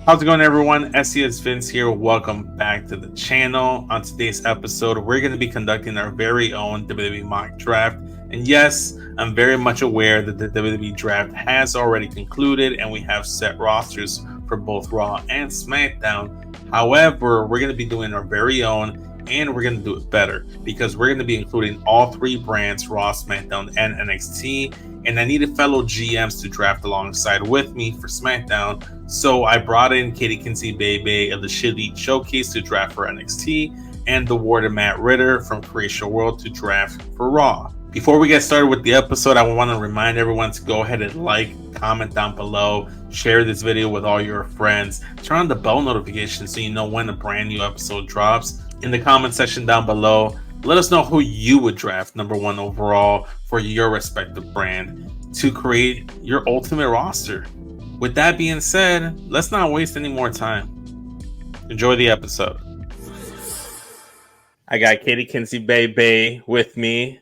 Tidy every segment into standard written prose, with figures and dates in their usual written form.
How's it going, everyone? SESvince here. Welcome back to the channel. On today's episode, we're going to be conducting our very own WWE mock draft. And yes, I'm very much aware that the WWE draft has already concluded and we have set rosters for both Raw and SmackDown. However, we're going to be doing our very own, and we're going to do it better because we're going to be including all three brands, Raw, SmackDown, and NXT. And I needed fellow GMs to draft alongside with me for SmackDown. So I brought in Katie Kinsey Bebe of the ShEliteShowcase to draft for NXT, and the warden Matt Ritter from Creatia World to draft for Raw. Before we get started with the episode, I want to remind everyone to go ahead and like, comment down below, share this video with all your friends, turn on the bell notification so you know when a brand new episode drops. In the comment section down below, let us know who you would draft number one overall for your respective brand to create your ultimate roster. With that being said, let's not waste any more time. Enjoy the episode. I got Katie Kinsey Bebe with me.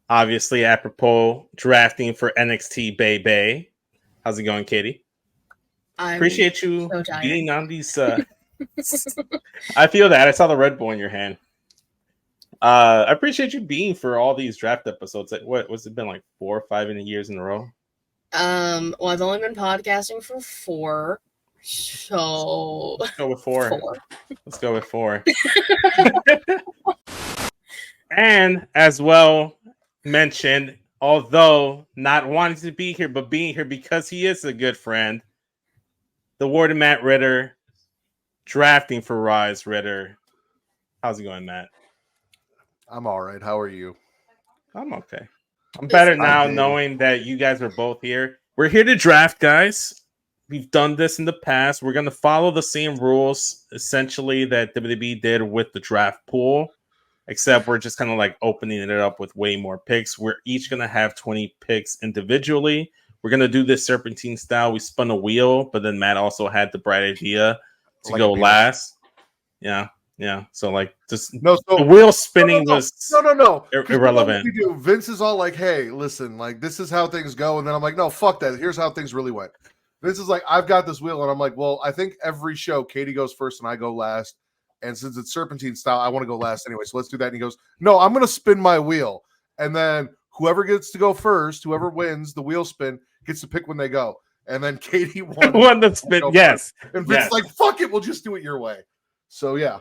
Obviously, apropos drafting for NXT Bebe. How's it going, Katie? I appreciate you being on these. I feel that. I saw the Red Bull in your hand. I appreciate you being for all these draft episodes. Like, what was it been like 4 or 5 years in a row? Well, I've only been podcasting for 4, so let's go with 4. Let's go with 4. And as well mentioned, although not wanting to be here, but being here because he is a good friend, the warden Matt Ritter, drafting for Rise Ritter. How's it going, Matt? I'm all right. How are you? I'm okay. I'm better now knowing that you guys are both here. We're here to draft, guys. We've done this in the past. We're going to follow the same rules, essentially, that WWE did with the draft pool, except we're just kind of like opening it up with way more picks. We're each going to have 20 picks individually. We're going to do this serpentine style. We spun a wheel, but then Matt also had the bright idea to go last. Yeah. So like just the wheel spinning was irrelevant. We do. Vince is all like, hey, listen, like this is how things go. And then I'm like, no, fuck that. Here's how things really went. Vince is like, I've got this wheel. And I'm like, well, I think every show Katie goes first and I go last. And since it's serpentine style, I want to go last anyway. So let's do that. And he goes, no, I'm going to spin my wheel. And then whoever gets to go first, whoever wins the wheel spin gets to pick when they go. And then Katie won the spin. Yes. And Vince's like, fuck it. We'll just do it your way. So yeah.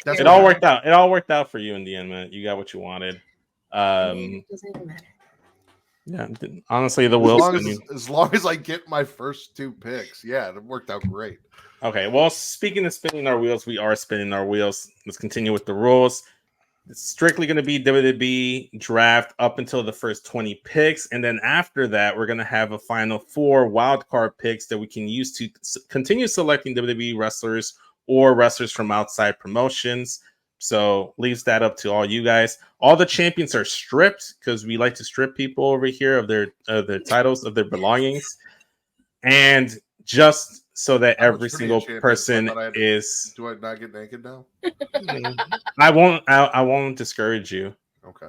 It all worked out. It all worked out for you in the end, man. You got what you wanted. It doesn't even matter. Yeah, honestly, the wheel as long as I get my first 2 picks, yeah, it worked out great. Okay, well, speaking of spinning our wheels, we are spinning our wheels. Let's continue with the rules. It's strictly going to be WWE draft up until the first 20 picks, and then after that, we're going to have a final 4 wildcard picks that we can use to continue selecting WWE wrestlers or wrestlers from outside promotions. So leaves that up to all you guys. All the champions are stripped because we like to strip people over here of their titles, of their belongings. And just so that every single person is... Do I not get naked now? I won't discourage you. Okay.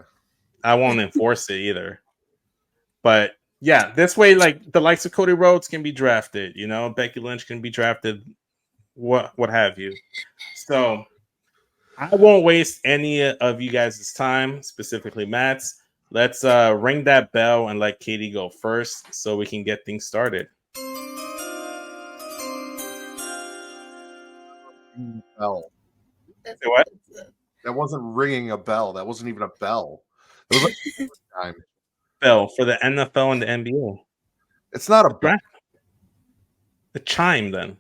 I won't enforce it either. But yeah, this way, like the likes of Cody Rhodes can be drafted, you know, Becky Lynch can be drafted, what have you. So I won't waste any of you guys' time, specifically Matt's. Let's ring that bell and let Katie go first so we can get things started. Bell. What? That wasn't ringing a bell. That wasn't even a bell. It was like time. Bell for the NFL and the NBA. It's not a bell. The chime, then.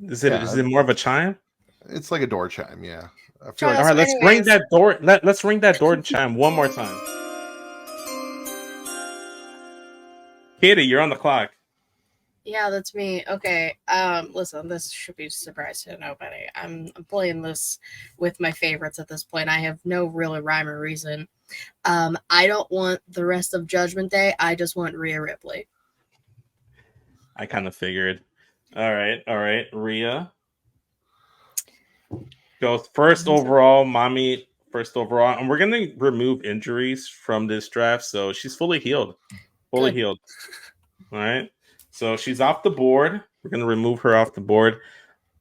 Is it more of a chime? It's like a door chime, yeah. I feel like, all right, let's ring that door. Let's ring that door chime one more time. Katie, you're on the clock. Yeah, that's me. Okay. Listen, this should be a surprise to nobody. I'm playing this with my favorites at this point. I have no real rhyme or reason. I don't want the rest of Judgment Day. I just want Rhea Ripley. I kind of figured. All right. Rhea goes first overall. Mommy first overall. And we're going to remove injuries from this draft. So she's fully healed. Fully healed. All right. So she's off the board. We're going to remove her off the board.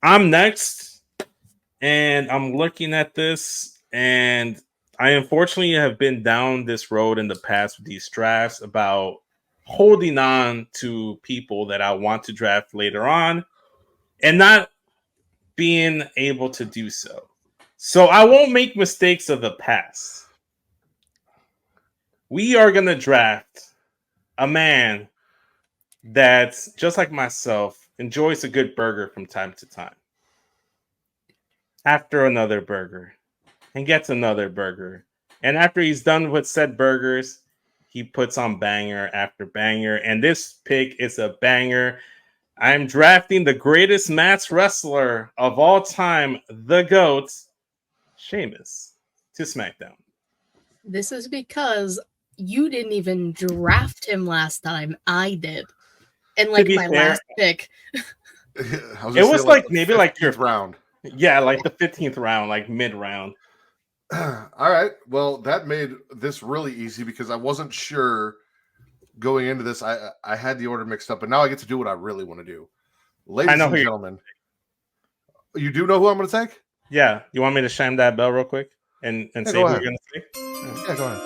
I'm next, and I'm looking at this, and I unfortunately have been down this road in the past with these drafts about holding on to people that I want to draft later on and not being able to do so. So I won't make mistakes of the past. We are going to draft a man that's just like myself, enjoys a good burger from time to time. After another burger, and gets another burger. And after he's done with said burgers, he puts on banger after banger. And this pick is a banger. I'm drafting the greatest mass wrestler of all time, the GOAT, Sheamus, to SmackDown. This is because you didn't even draft him last time. I did. And like my last pick. It was like maybe like your round. Yeah, like the 15th round, like mid-round. All right. Well, that made this really easy because I wasn't sure going into this. I had the order mixed up, but now I get to do what I really want to do. Ladies and gentlemen, you do know who I'm going to take? Yeah. You want me to shine that bell real quick and say who you're going to take? Yeah, go ahead.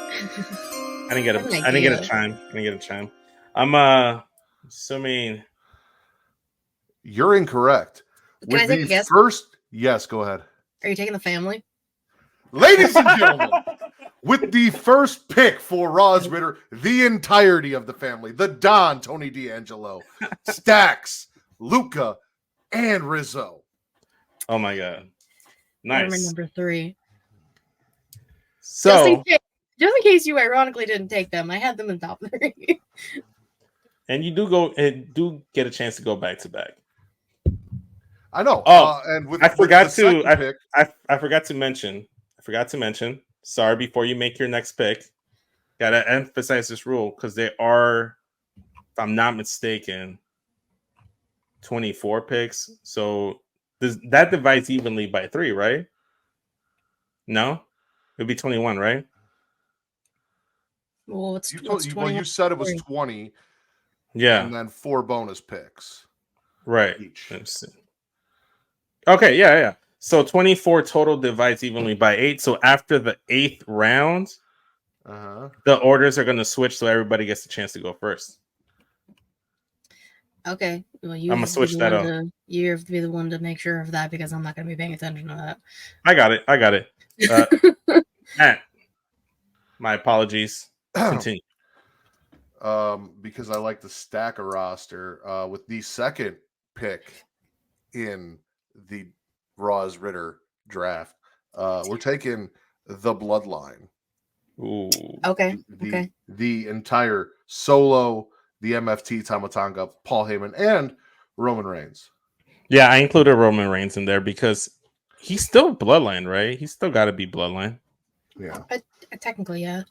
I didn't get a chime. I'm assuming you're incorrect. Can I take a guess? Yes, go ahead. Are you taking the family? Ladies and gentlemen, with the first pick for Raw's Ritter, the entirety of the family, the Don, Tony D'Angelo, Stax, Luca, and Rizzo. Oh my God. Nice. Number 3. So, just in case you ironically didn't take them, I had them in top 3. And you do get a chance to go back to back. I know. And I forgot to mention. Sorry, before you make your next pick, gotta emphasize this rule because there are, if I'm not mistaken, 24 picks. So that divides evenly by 3, right? No, it'd be 21, right? Well, you said it was 20. Yeah, and then 4 bonus picks. Right. Each. Let's see. Okay, yeah. So 24 total divides evenly by 8. So after the 8th round, the orders are going to switch so everybody gets a chance to go first. Okay. Well, I'm going to switch that up. You have to be the one to make sure of that because I'm not going to be paying attention to that. I got it. Matt, my apologies. Continue. Because I like to stack a roster with the second pick in the Raw's Ritter draft. We're taking the Bloodline. Ooh. Okay. The entire Solo, the MFT, Tama Tonga, Paul Heyman, and Roman Reigns. Yeah, I included Roman Reigns in there because he's still Bloodline, right? He's still got to be Bloodline. Yeah. Technically, yeah.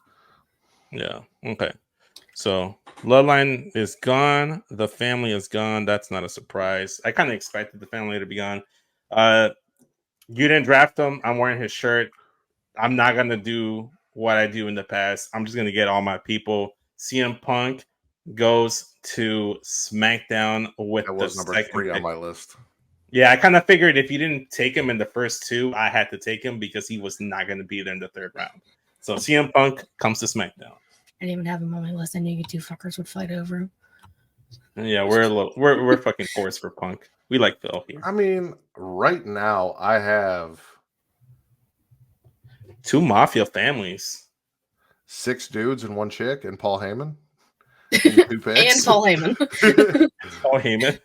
Yeah. Okay. So Bloodline is gone. The family is gone. That's not a surprise. I kind of expected the family to be gone. You didn't draft him. I'm wearing his shirt. I'm not gonna do what I do in the past. I'm just gonna get all my people. CM Punk goes to SmackDown with that was number 3 on my list. Yeah, I kind of figured if you didn't take him in the first 2, I had to take him because he was not gonna be there in the 3rd round. So CM Punk comes to SmackDown. I didn't even have him on my list. I knew you 2 fuckers would fight over him. Yeah, we're fucking forced for Punk. We like Phil here. I mean, right now I have 2 mafia families, 6 dudes and 1 chick, and Paul Heyman. 2 picks. And Paul Heyman. Paul Heyman.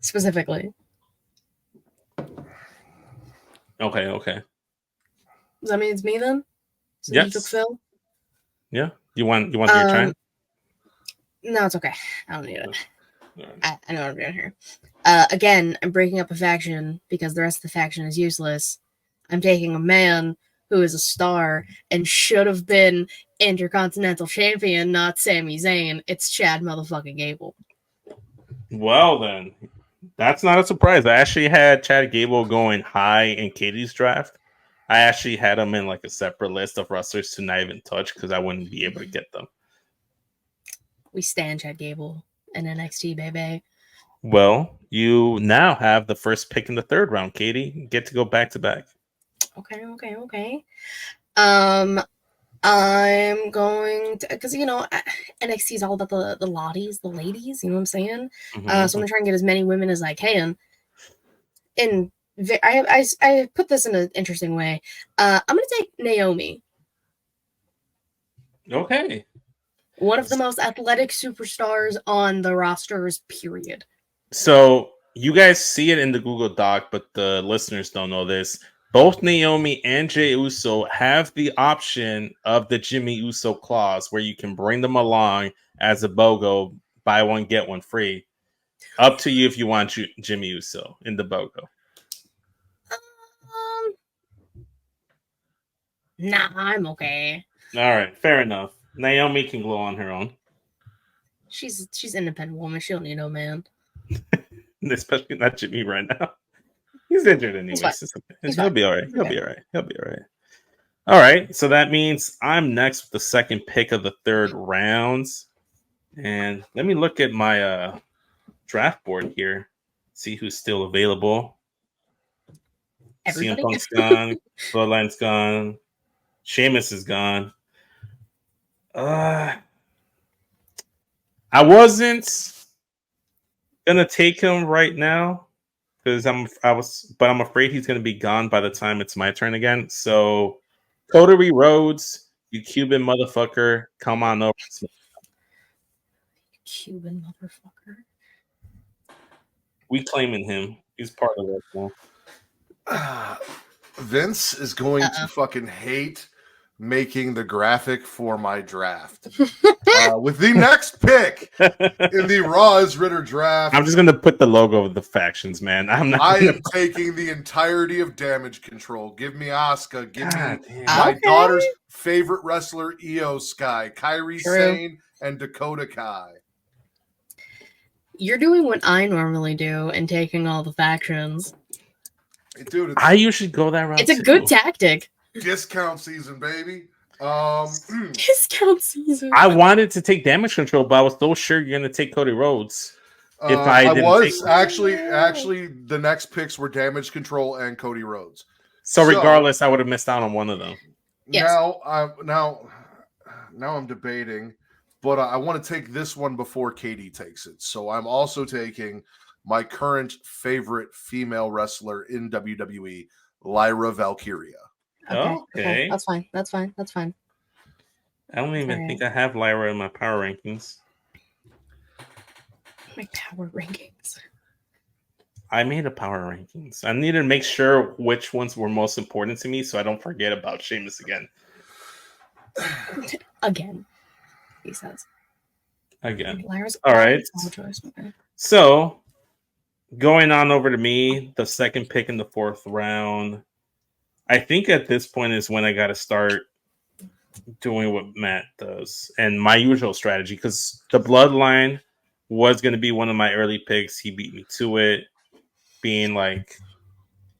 Specifically. Okay. Does that mean it's me then? So yes. You took Phil? Yeah. You want your time? No, it's okay. I don't need it. I know what I'm doing here. Again, I'm breaking up a faction because the rest of the faction is useless. I'm taking a man who is a star and should have been Intercontinental Champion, not Sami Zayn. It's Chad motherfucking Gable. Well, then, that's not a surprise. I actually had Chad Gable going high in Katie's draft. I actually had him in like a separate list of wrestlers to not even touch because I wouldn't be able to get them. We stand Chad Gable in NXT, baby. Well, you now have the first pick in the third round, Katie. You get to go back to back. Okay. I'm going to, because NXT is all about the lotties, the ladies. You know what I'm saying? So I'm gonna try and get as many women as I can. And I put this in an interesting way. I'm gonna take Naomi. Okay. One of the most athletic superstars on the rosters, period. So you guys see it in the Google Doc, but the listeners don't know this. Both Naomi and Jey Uso have the option of the Jimmy Uso clause where you can bring them along as a BOGO, buy one, get one free. Up to you if you want Jimmy Uso in the BOGO. Nah, I'm okay. All right, fair enough. Naomi can glow on her own. She's an independent woman. She don't need no man. Especially not Jimmy right now. He's injured anyway. He'll be all right. He'll be all right. All right. So that means I'm next with the second pick of the third rounds. And let me look at my draft board here. See who's still available. Everybody? CM Punk's gone. Bloodline's gone. Sheamus is gone. I wasn't gonna take him right now because I'm afraid he's gonna be gone by the time it's my turn again. So Cody Rhodes, you Cuban motherfucker, come on over. Cuban motherfucker. We claiming him. He's part of it now. Vince is going to fucking hate making the graphic for my draft. With the next pick in the Raw's Ritter draft. I'm just going to put the logo of the factions, man. I am taking the entirety of Damage Control. Give me Asuka. Give me my daughter's favorite wrestler, Io Sky, Kairi Sane, and Dakota Kai. You're doing what I normally do and taking all the factions. Dude, I usually go that route. It's a good tactic. Discount season, baby. Discount season. I wanted to take Damage Control, but I was so sure you're going to take Cody Rhodes. If I was actually the next picks were Damage Control and Cody Rhodes. So regardless, I would have missed out on one of them. Yes. Now I'm debating, but I want to take this one before Katie takes it. So I'm also taking my current favorite female wrestler in WWE, Lyra Valkyria. Okay. That's fine. I don't even think I have Lyra in my power rankings. My power rankings. I made a power rankings. I need to make sure which ones were most important to me so I don't forget about Sheamus again. Again, he says. Again. Lyra's all right. Okay. So, going on over to me, the second pick in the fourth round. I think at this point is when I got to start doing what Matt does and my usual strategy, because the Bloodline was going to be one of my early picks. He beat me to it. Being like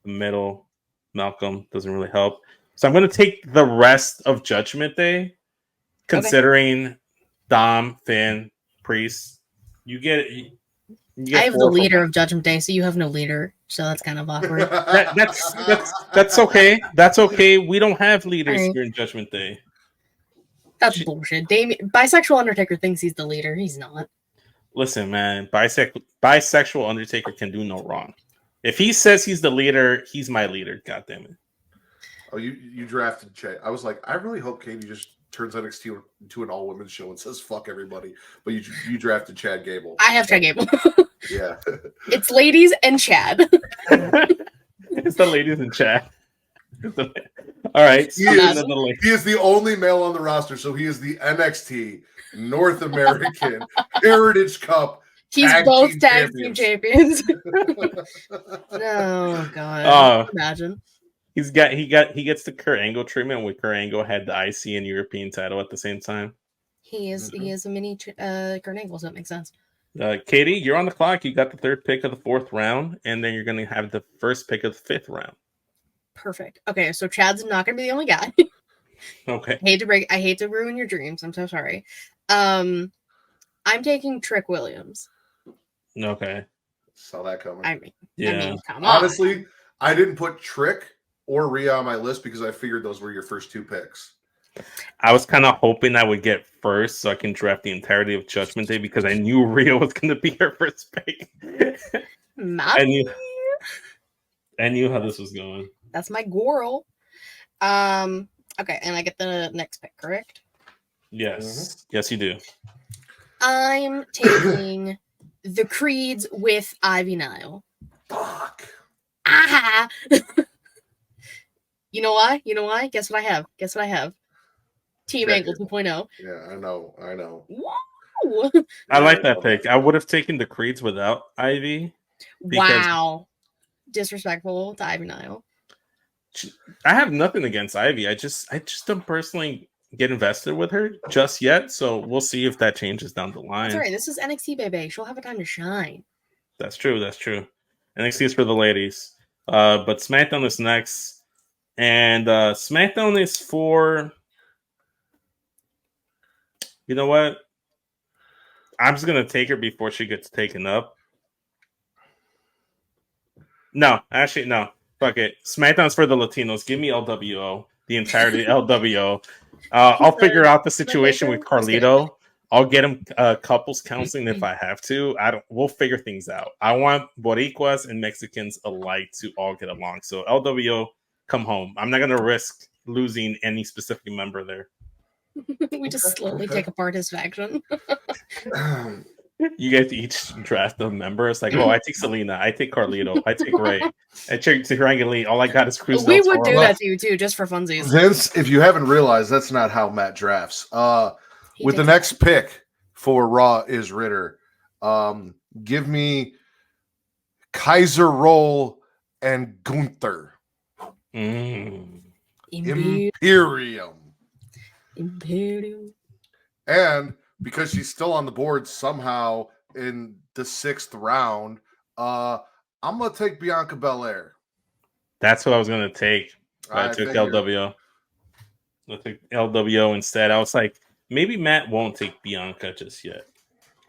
the middle, Malcolm doesn't really help. So I'm going to take the rest of Judgment Day, considering Dom, Finn, Priest. You get it. I have the leader of Judgment Day, so you have no leader, so that's kind of awkward. That's okay. That's okay. We don't have leaders here in Judgment Day. That's bullshit. Bisexual Undertaker thinks he's the leader. He's not. Listen, man. Bisexual Undertaker can do no wrong. If he says he's the leader, he's my leader. God damn it. Oh, you drafted Chad. I was like, I really hope Katie just turns NXT into an all-women's show and says fuck everybody. But you drafted Chad Gable. I have Chad Gable. Yeah. It's ladies and Chad. It's the ladies and Chad. All right. He is the only male on the roster, so he is the NXT North American Heritage Cup. He's both tag team champions. Oh god. Imagine. He gets the Kurt Angle treatment where Kurt Angle had the IC and European title at the same time. He is a mini Kurt Angle, so that makes sense. Katie, you're on the clock. You got the third pick of the fourth round, and then you're going to have the first pick of the fifth round. Perfect. Okay, so Chad's not going to be the only guy. Okay. I hate to ruin your dreams. I'm so sorry. I'm taking Trick Williams. Okay. Saw that coming. I mean, Yeah. come on. Honestly, I didn't put Trick or Rhea on my list because I figured those were your first two picks. I was kind of hoping I would get first so I can draft the entirety of Judgment Day because I knew Rhea was going to be her first pick. I knew how this was going. That's my girl. Okay, and I get the next pick, correct? Yes. Yes, you do. I'm taking the Creeds with Ivy Nile. Fuck. Ah! You know why? Guess what I have? Team Check Angle it. 2.0. Yeah, I know. Wow! I like that pick. I would have taken the Creeds without Ivy. Wow. Disrespectful to Ivy Nile. I have nothing against Ivy. I just don't personally get invested with her just yet. So we'll see if that changes down the line. That's all right. This is NXT, baby. She'll have a time to shine. That's true. NXT is for the ladies. But SmackDown is next. And SmackDown is for... You know what? I'm just going to take her before she gets taken up. No. Fuck it. SmackDown's for the Latinos. Give me LWO. The entirety of LWO. I'll figure out the situation with Carlito. I'll get him couples counseling if I have to. We'll figure things out. I want Boricuas and Mexicans alike to all get along. So LWO, come home. I'm not going to risk losing any specific member there. We just slowly take apart his faction. You guys each draft a member. It's like, oh, I take Selena, I take Carlito, I take Ray, I take Rangali. All I got is Cruz. We would do that to you too, just for funsies. Vince, if you haven't realized, that's not how Matt drafts. With the next pick for Raw is Ritter. Give me Kaiser Roll and Gunther. Imperium. And because she's still on the board somehow in the 6th round, I'm gonna take Bianca Belair. That's what I was gonna take. I took LWO. I took LWO instead. I was like, maybe Matt won't take Bianca just yet.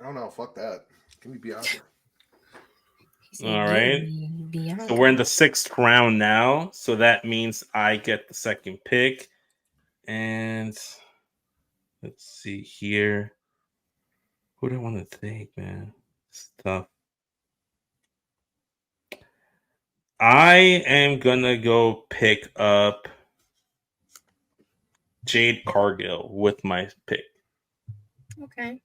I don't know. Fuck that. Give me Bianca. All right. So we're in the 6th round now. So that means I get the second pick. And let's see here. Who do I want to take, man? It's tough. I am gonna go pick up Jade Cargill with my pick. Okay.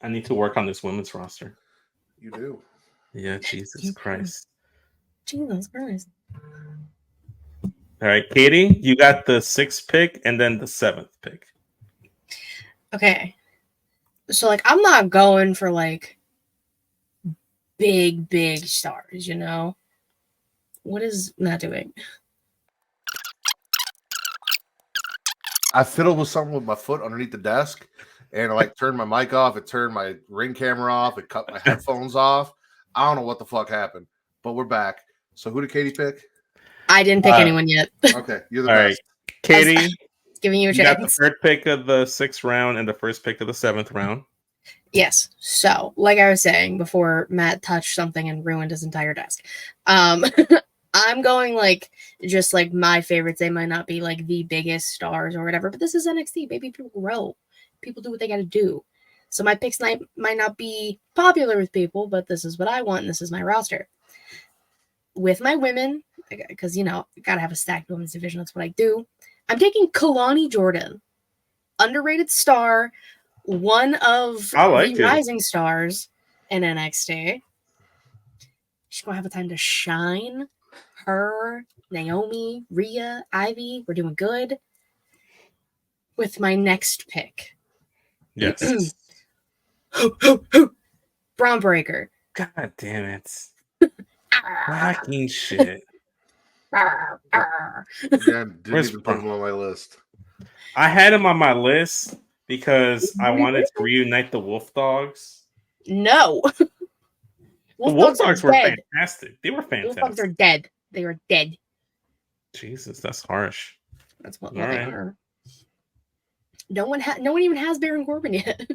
I need to work on this women's roster. You do. Yeah, Jesus Christ. Jesus Christ. All right, Katie, you got the 6th pick and then the 7th pick. Okay. So, like, I'm not going for, like, big stars, you know? What is Matt doing? I fiddled with something with my foot underneath the desk and I, like, turned my mic off. It turned my ring camera off. It cut my headphones off. I don't know what the fuck happened, but we're back. So who did Katie pick? I didn't pick anyone yet. Okay, you're the all best. Right. Katie, giving you a chance. Got the 3rd pick of the 6th round and the 1st pick of the 7th round. Yes. So, like I was saying before, Matt touched something and ruined his entire desk. I'm going like just like my favorites. They might not be like the biggest stars or whatever, but this is NXT. Baby, people grow. People do what they got to do. So my picks might not be popular with people, but this is what I want, and this is my roster. With my women, because, you know, got to have a stacked women's division. That's what I do. I'm taking Kalani Jordan. Underrated star. One of the rising stars in NXT. She's going to have a time to shine. Her, Naomi, Rhea, Ivy, we're doing good. With my next pick. Yes. Braun Breaker. God damn it. Fucking shit. Yeah, didn't even put him on my list. I had him on my list because I wanted to reunite the Wolf Dogs. No. The Wolf Dogs were fantastic. They were fantastic. Wolf Dogs are dead. They are dead. Jesus, that's harsh. That's what they are. No one even has Baron Corbin yet.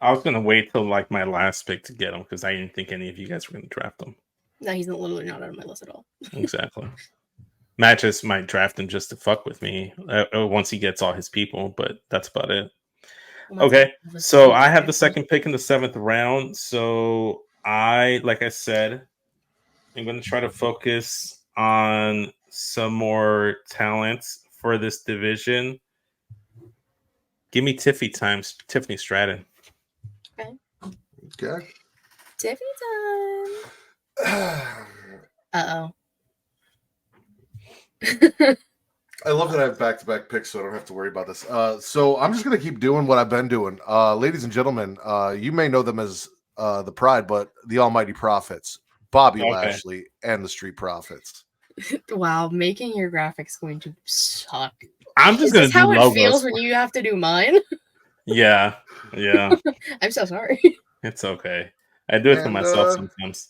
I was gonna wait till like my last pick to get him because I didn't think any of you guys were gonna draft him. No, he's literally not on my list at all. Exactly. Matt just might draft him just to fuck with me once he gets all his people, but that's about it. Okay, so I have the second pick in the 7th round. So like I said, I'm going to try to focus on some more talents for this division. Give me Tiffany Stratton. Okay. Tiffany time. Uh-oh. I love that I have back-to-back picks, so I don't have to worry about this. So I'm just going to keep doing what I've been doing. Ladies and gentlemen, you may know them as the Pride, but the Almighty Prophets, Bobby Lashley, and the Street Profits. Wow, making your graphics going to suck. I'm just going to do how logos. It feels when you have to do mine? Yeah. I'm so sorry. It's okay. I do it for myself sometimes.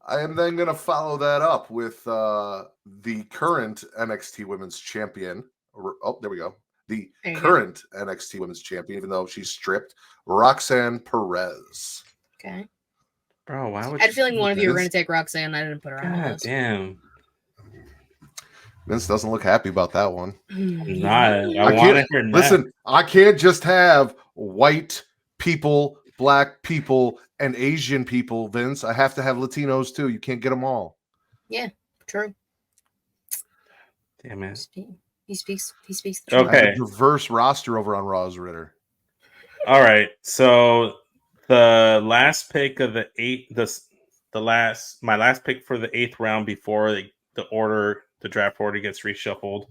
I am then going to follow that up with the current NXT Women's Champion. Oh, there we go. The current NXT Women's Champion, even though she's stripped, Roxanne Perez. Okay. Bro, why would I had a feeling one of you were going to take Roxanne. I didn't put her on the list. Damn. Vince doesn't look happy about that one. I'm not. I want to hear that. Listen, I can't just have white people, black people, and Asian people, Vince. I have to have Latinos too. You can't get them all. Yeah, true. Damn it. He speaks. Okay. Diverse roster over on Raw's Ritter. All right. So the last pick of my last pick for the 8th round before the draft order gets reshuffled,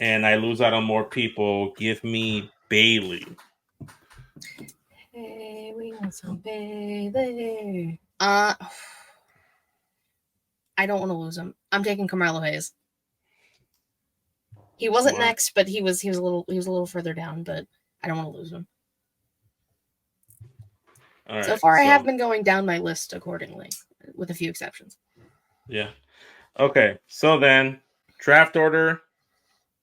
and I lose out on more people. Give me Bailey. Hey, we want some Bailey. I don't want to lose him. I'm taking Carmelo Hayes. He wasn't next, but he was a little further down. But I don't want to lose him. All right, so far, I have been going down my list accordingly, with a few exceptions. Yeah. Okay. So then, draft order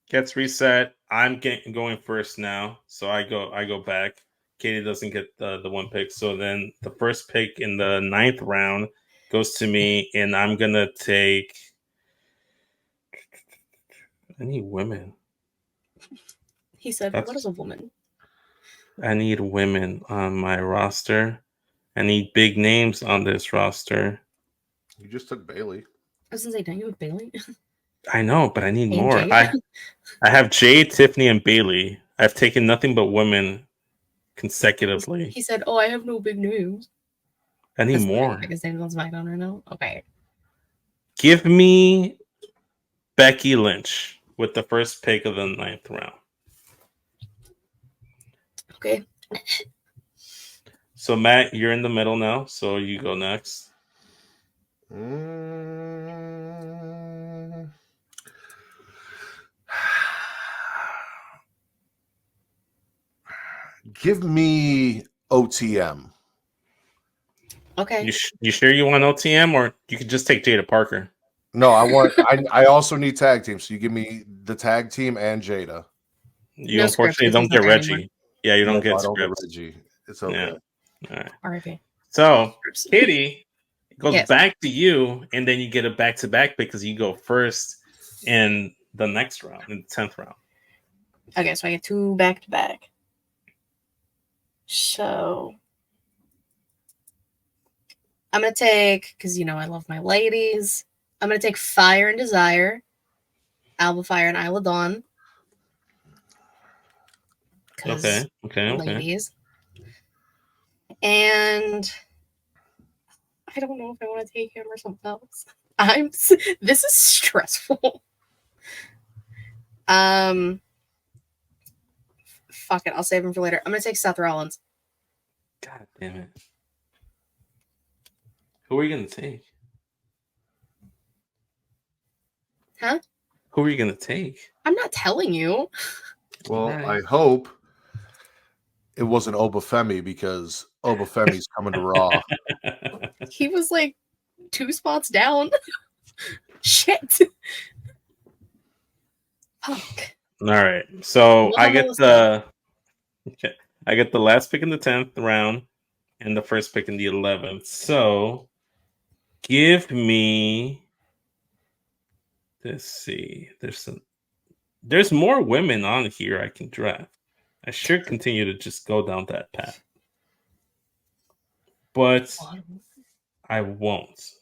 gets reset. I'm going first now, so I go back. Katie doesn't get the one pick, so then the first pick in the 9th round goes to me, and I'm gonna take. I need women. He said, "What is a woman?" I need women on my roster. I need big names on this roster. You just took Bailey. I was gonna say, don't you have Bailey? I know, but I need more. I have Jay, Tiffany, and Bailey. I've taken nothing but women consecutively. He said, "Oh, I have no big names." I need more. Biggest names on SmackDown right now. Okay. Give me Becky Lynch with the first pick of the 9th round. Okay. So Matt, you're in the middle now, so you go next. Give me OTM. Okay. You sure you want OTM, or you could just take Jada Parker? No, I want. I also need tag team. So you give me the tag team and Jada. You unfortunately don't get Reggie. Anymore. Yeah, you don't get Reggie. It's okay. Yeah. All right. R.I.P. So Katie goes back to you, and then you get a back-to-back because you go first in the next round, in the 10th round. Okay, so I get 2 back-to-back. So I'm going to take, because, I love my ladies. I'm going to take Fire and Desire, Alba Fire and Isla Dawn. Okay. Ladies. And I don't know if I want to take him or something else. This is stressful. Fuck it, I'll save him for later. I'm going to take Seth Rollins. God damn it. Who are you going to take? Huh? Who are you going to take? I'm not telling you. Well, I hope it wasn't Obafemi because Obafemi's coming to Raw. He was like 2 spots down. Shit. Fuck. All right. So I get the I get the last pick in the 10th round and the first pick in the 11th. So give me. Let's see. There's more women on here I can draft. I should continue to just go down that path. But I won't.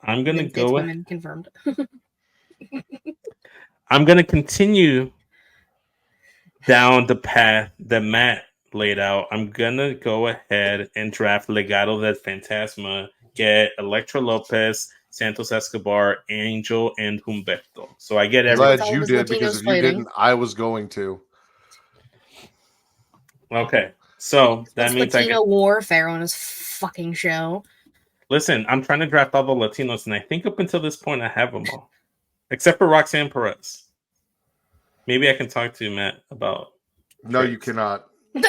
I'm gonna United States go. women confirmed. I'm gonna continue down the path that Matt laid out. I'm gonna go ahead and draft Legado del Fantasma, get Electra Lopez, Santos Escobar, Angel, and Humberto. So I get I'm everything. glad you did, because if you didn't, I was going to. Okay, so that It's means Latino warfare on his fucking show. Listen, I'm trying to draft all the Latinos, and I think up until this point I have them all, except for Roxanne Perez. Maybe I can talk to Matt about. No, you cannot. He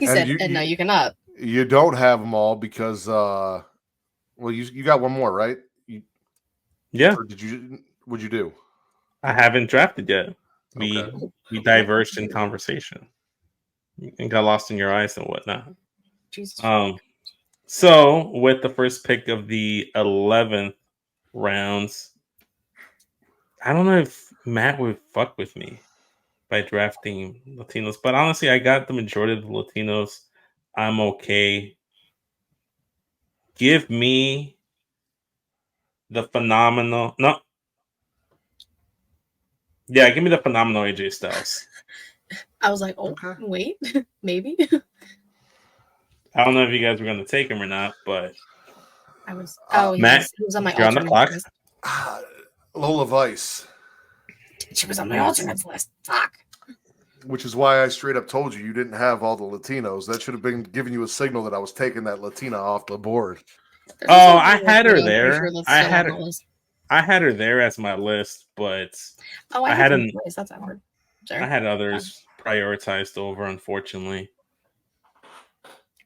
said, "No, you cannot." You don't have them all because, well, you got one more, right? Yeah. Or what'd you do? I haven't drafted yet. Okay. We diverged in conversation and got lost in your eyes and whatnot. Jesus. So with the first pick of the 11th rounds, I don't know if Matt would fuck with me by drafting Latinos, but honestly, I got the majority of the Latinos. I'm okay. Give me the phenomenal. No. Yeah, give me the phenomenal AJ Styles. I was like, oh, okay. Wait, maybe. I don't know if you guys were going to take him or not, but I was. Oh, Matt, he was on my you're on the clock. list. Lola Vice. She was on my alternates list. Fuck. Which is why I straight up told you didn't have all the Latinos. That should have been giving you a signal that I was taking that Latina off the board. I had her there. Sure I had her there as my list, but I had that's awkward. I had others prioritized over, unfortunately.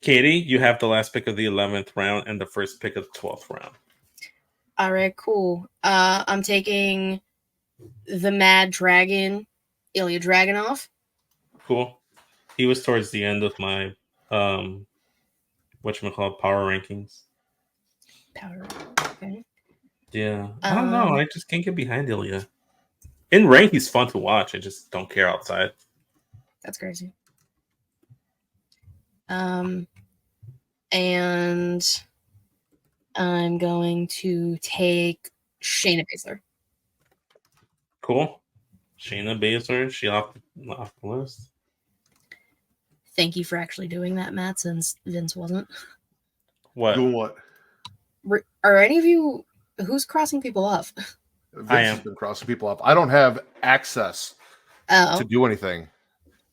Katie, you have the last pick of the 11th round and the first pick of the 12th round. All right, cool. I'm taking the Mad Dragon, Ilya Dragunov. Cool. He was towards the end of my whatchamacallit power rankings. Okay. Yeah. I don't know. I just can't get behind Ilya. In rank, he's fun to watch. I just don't care outside. That's crazy. And I'm going to take Shayna Baszler. Cool. Shayna Baszler, she off the list. Thank you for actually doing that, Matt, since Vince wasn't. What? Doing what? Are any of you... Who's crossing people off? Vince has been crossing people off. I don't have access to do anything.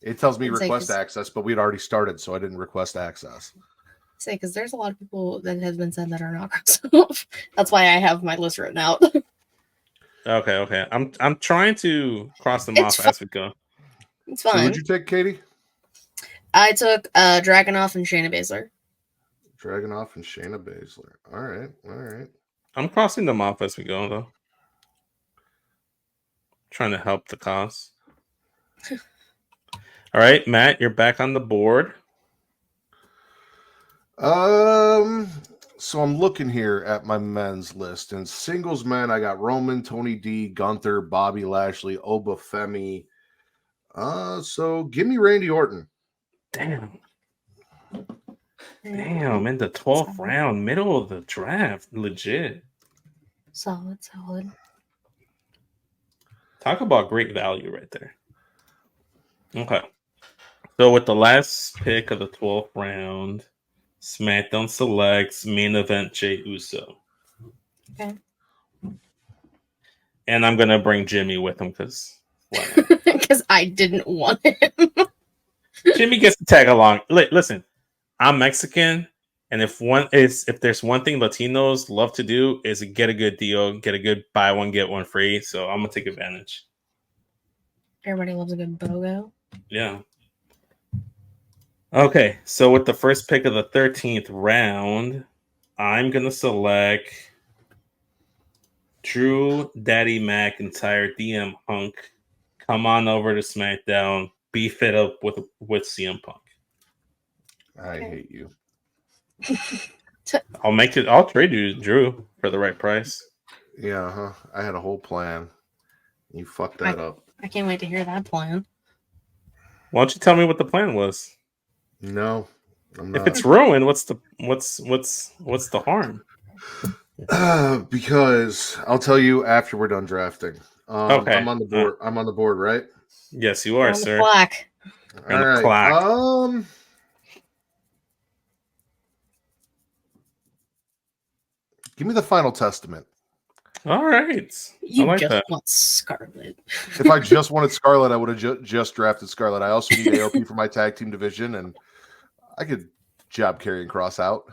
It tells me request access, but we'd already started, so I didn't request access. Say, because there's a lot of people that have been said that are not crossed off. That's why I have my list written out. Okay. I'm trying to cross them off as we go. It's fine. So who'd you take, Katie? I took Dragunov and Shayna Baszler. Dragunov and Shayna Baszler. All right. I'm crossing them off as we go, though. Trying to help the cause. All right, Matt, you're back on the board. So I'm looking here at my men's list, and singles men, I got Roman, Tony D, Gunther, Bobby Lashley, Obafemi. So give me Randy Orton. Damn, in the 12th round, middle of the draft, legit. Solid. Talk about great value right there. Okay. So with the last pick of the 12th round, SmackDown selects main event Jey Uso. Okay. And I'm going to bring Jimmy with him because I didn't want him. Jimmy gets to tag along. Listen, I'm Mexican, and if there's one thing Latinos love to do is get a good deal, get a good buy one get one free. So I'm gonna take advantage. Everybody loves a good BOGO. Yeah. Okay, so with the first pick of the 13th round, I'm gonna select Drew Daddy McIntyre, DM Hunk, come on over to SmackDown, beef it up with CM Punk. I hate you. I'll trade you Drew for the right price. Yeah, I had a whole plan. You fucked that up. I can't wait to hear that plan. Why don't you tell me what the plan was? No, I'm not. If it's ruined, what's the harm? Because I'll tell you after we're done drafting. Okay. I'm on the board. I'm on the board, right? Yes, you are, sir. Clock. You're on the clock. Give me the Final Testament. All right. You like just that. want Scarlet. If I just wanted Scarlet, I would have just drafted Scarlet. I also need AOP for my tag team division, and I could job carrying Cross out.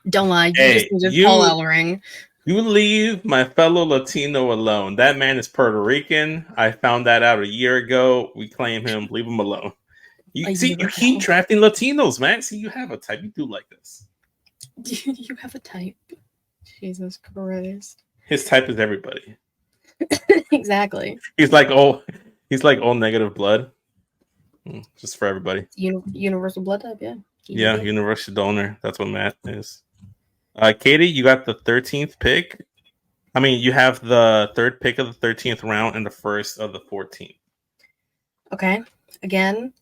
Don't lie. You Hey, just needed Paul Ellering. You leave my fellow Latino alone. That man is Puerto Rican. I found that out a year ago. We claim him. Leave him alone. You keep drafting Latinos, man. See, you have a type. You do like this. You have a type. Jesus Christ. His type is everybody. Exactly. He's like all negative blood. Just for everybody. Universal blood type, yeah. Yeah, universal donor. That's what Matt is. Katie, you got the 13th pick. I mean, you have the third pick of the 13th round and the first of the 14th. Okay. Again.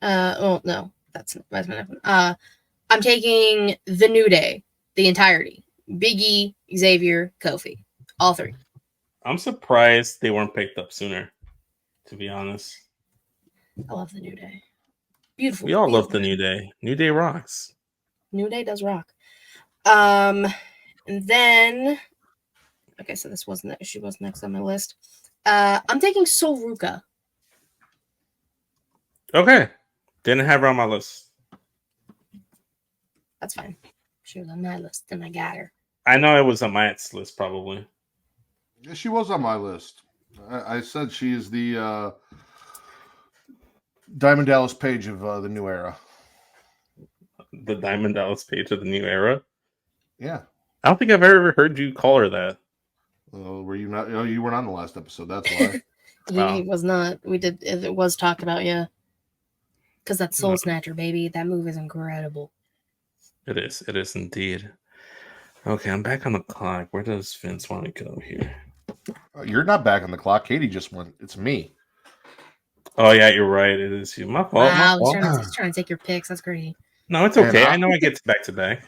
No. That's not happening. I'm taking the New Day, the entirety. Big E, Xavier, Kofi. All three. I'm surprised they weren't picked up sooner, to be honest. I love the New Day. Beautiful. We all love the New Day. New Day rocks. New Day does rock. And then okay, so she was next on my list. I'm taking Sol Ruka. Okay. Didn't have her on my list. That's fine. She was on my list and I got her. I know it was on Matt's list, probably. Yeah, she was on my list. I said she is the Diamond Dallas Page of the new era. The Diamond Dallas Page of the new era? Yeah. I don't think I've ever heard you call her that. Were you not? You weren't on the last episode. That's why. He was not. We did. It was talked about, yeah. Because that's Soul Snatcher, baby. That move is incredible. It is. It is indeed. Okay, I'm back on the clock. Where does Vince want to go here? You're not back on the clock. Katie just went. It's me. Oh, yeah, you're right. It is you. My fault. Wow, he's trying to take your picks. That's crazy. No, it's okay. I know I get back to back.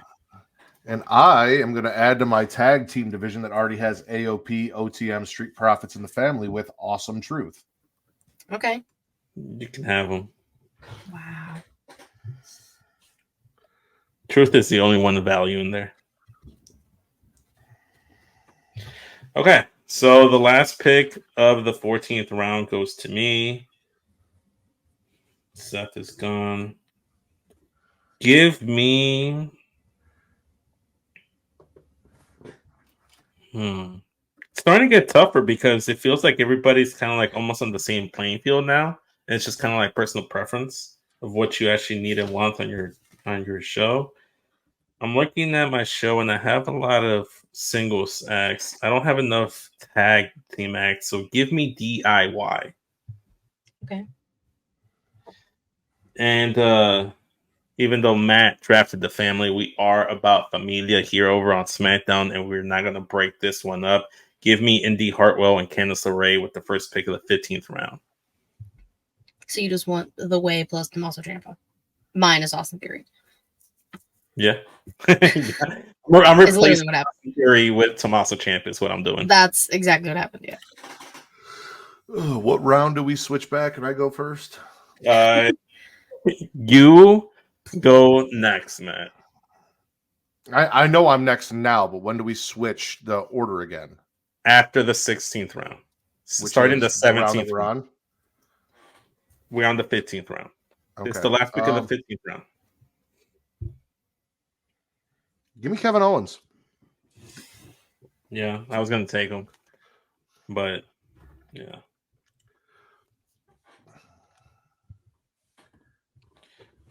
And I am going to add to my tag team division that already has AOP, OTM, Street Profits in the family with Awesome Truth. Okay. You can have them. Wow. Truth is the only one of value in there. Okay, so the last pick of the 14th round goes to me. Seth is gone. Give me... It's starting to get tougher because it feels like everybody's kind of like almost on the same playing field now. And it's just kind of like personal preference of what you actually need and want on your show. I'm looking at my show and I have a lot of singles acts. I don't have enough tag team acts, so give me DIY. Okay. And even though Matt drafted the family, we are about Familia here over on SmackDown, and we're not going to break this one up. Give me Indy Hartwell and Candice LeRae with the first pick of the 15th round. So you just want the Way plus Tommaso Ciampa. Mine is Austin Theory. Yeah. I'm replacing Austin Theory with Tommaso Ciampa is what I'm doing. That's exactly what happened, yeah. What round do we switch back and I go first? You go next, Matt. I know I'm next now, but when do we switch the order again? After the 16th round. Starting the 17th round. We're on the 15th round. Okay. It's the last pick of the 15th round. Give me Kevin Owens. Yeah, I was going to take him. But, yeah.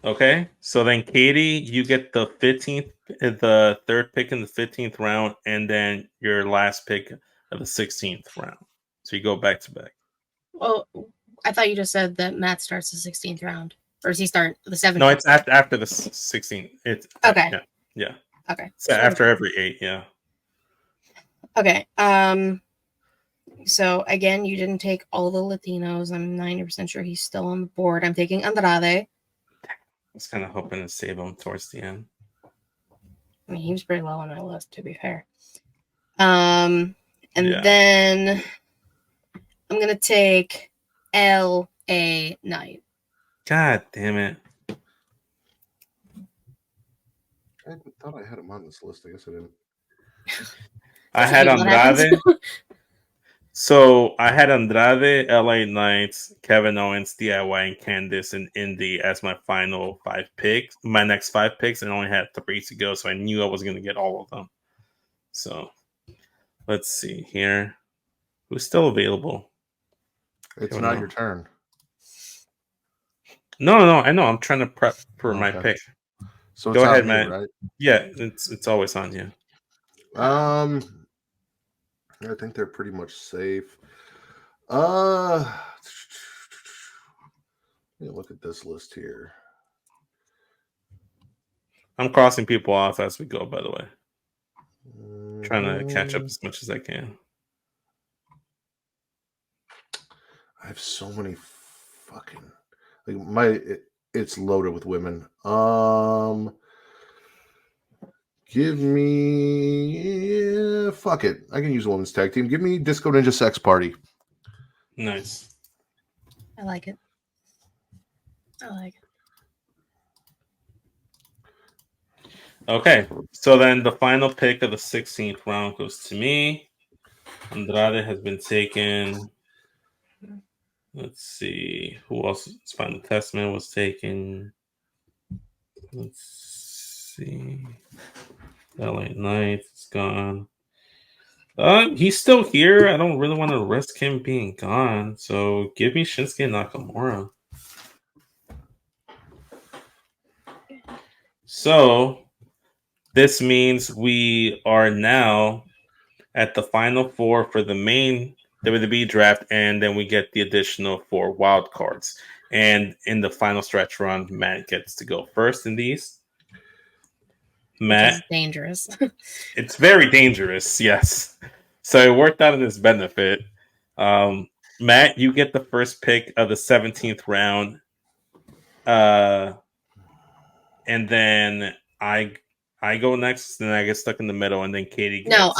Okay, so then Katie, you get the 15th, the third pick in the 15th round, and then your last pick of the 16th round. So you go back to back. Well, I thought you just said that Matt starts the 16th round. Or does he start the 17th? No, it's after the 16th. It's okay. Yeah. Okay. So after every 8, yeah. Okay. So again, you didn't take all the Latinos. I'm 90% sure he's still on the board. I'm taking Andrade. I was kind of hoping to save him towards the end. I mean, he was pretty low on my list, to be fair. And then I'm gonna take LA Knight. God damn it! I thought I had him on this list. I guess I didn't. I had Andrade. So I had Andrade, LA Knights, Kevin Owens, DIY, and Candice and Indy as my final 5 picks. My next 5 picks, and I only had 3 to go, so I knew I was going to get all of them. So let's see here. Who's still available? It's not your turn. No, I know. I'm trying to prep for my pick. So go ahead, me, man. Right? Yeah, it's always on you. I think they're pretty much safe. Look at this list here. I'm crossing people off as we go, by the way. Trying to catch up as much as I can. I have so many fucking it's loaded with women. Give me fuck it. I can use a women's tag team. Give me Disco Ninja Sex Party. Nice. I like it. Okay, so then the final pick of the 16th round goes to me. Andrade has been taken. Let's see. Who else? Spinal Testament was taken. Let's see. LA Knights is gone. He's still here. I don't really want to risk him being gone. So give me Shinsuke Nakamura. So this means we are now at the final 4 for the main WWE draft, and then we get the additional 4 wild cards. And in the final stretch run, Matt gets to go first in these. Matt, which is dangerous. It's very dangerous, yes. So it worked out in his benefit. Matt, you get the first pick of the 17th round. And then I go next, and I get stuck in the middle, and then Katie gets...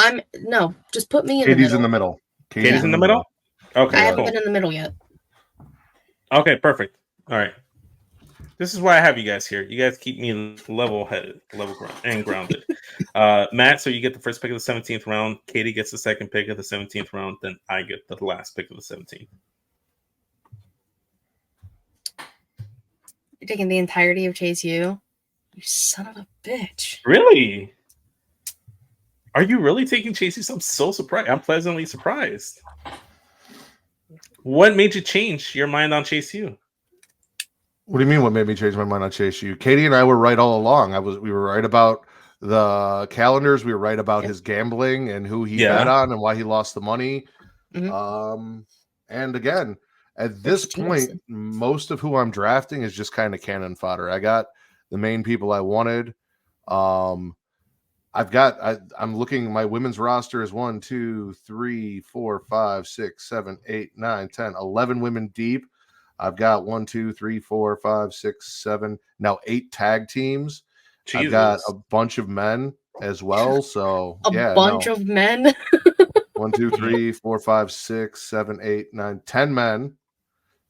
just put me in Katie's the middle. Katie's in the middle? Okay, I haven't been in the middle yet. Okay, perfect. All right. This is why I have you guys here. You guys keep me level-headed, and grounded. Matt, so you get the first pick of the 17th round. Katie gets the second pick of the 17th round. Then I get the last pick of the 17th. You're taking the entirety of Chase U? You son of a bitch. Really? Are you really taking Chase U? I'm so surprised. I'm pleasantly surprised. What made you change your mind on Chase U? What do you mean? What made me change my mind on Chase U? Katie and I were right all along. We were right about the calendars. We were right about his gambling and who he bet on and why he lost the money. Mm-hmm. And again, at this point, most of who I'm drafting is just kind of cannon fodder. I got the main people I wanted. I'm looking, my women's roster is 1, 2, 3, 4, 5, 6, 7, 8, 9, 10, 11 women deep. I've got 1, 2, 3, 4, 5, 6, 7, now 8 tag teams. Jesus. I've got a bunch of men as well. So a bunch of men. 1, 2, 3, 4, 5, 6, 7, 8, 9, 10 men.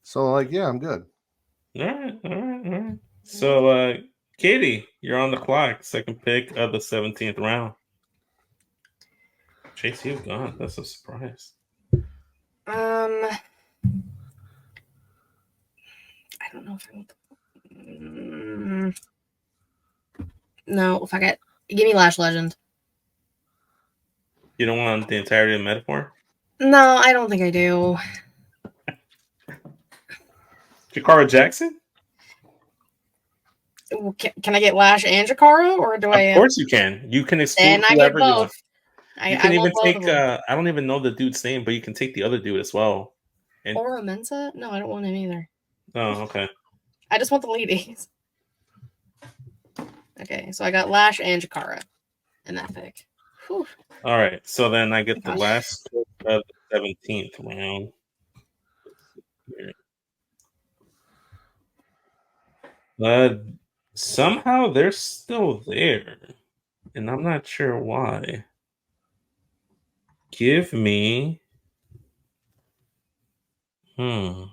So I'm good. All right. So Katie, you're on the clock. Second pick of the 17th round. Chase U gone. That's a surprise. I don't know if I want no, fuck it. Give me Lash Legend. You don't want the entirety of Metaphor? No, I don't think I do. Jakara Jackson? Can I get Lash and Jakara, or do I? Of course you can. You can exclude and whoever I get both. you want. You can even take. I don't even know the dude's name, but you can take the other dude as well. Aura Mensa? No, I don't want him either. Oh, okay. I just want the ladies. Okay, so I got Lash and Jakara in that pick. Whew. All right, so then I get the Gosh. last pick of the 17th round. Somehow they're still there, and I'm not sure why. Give me... You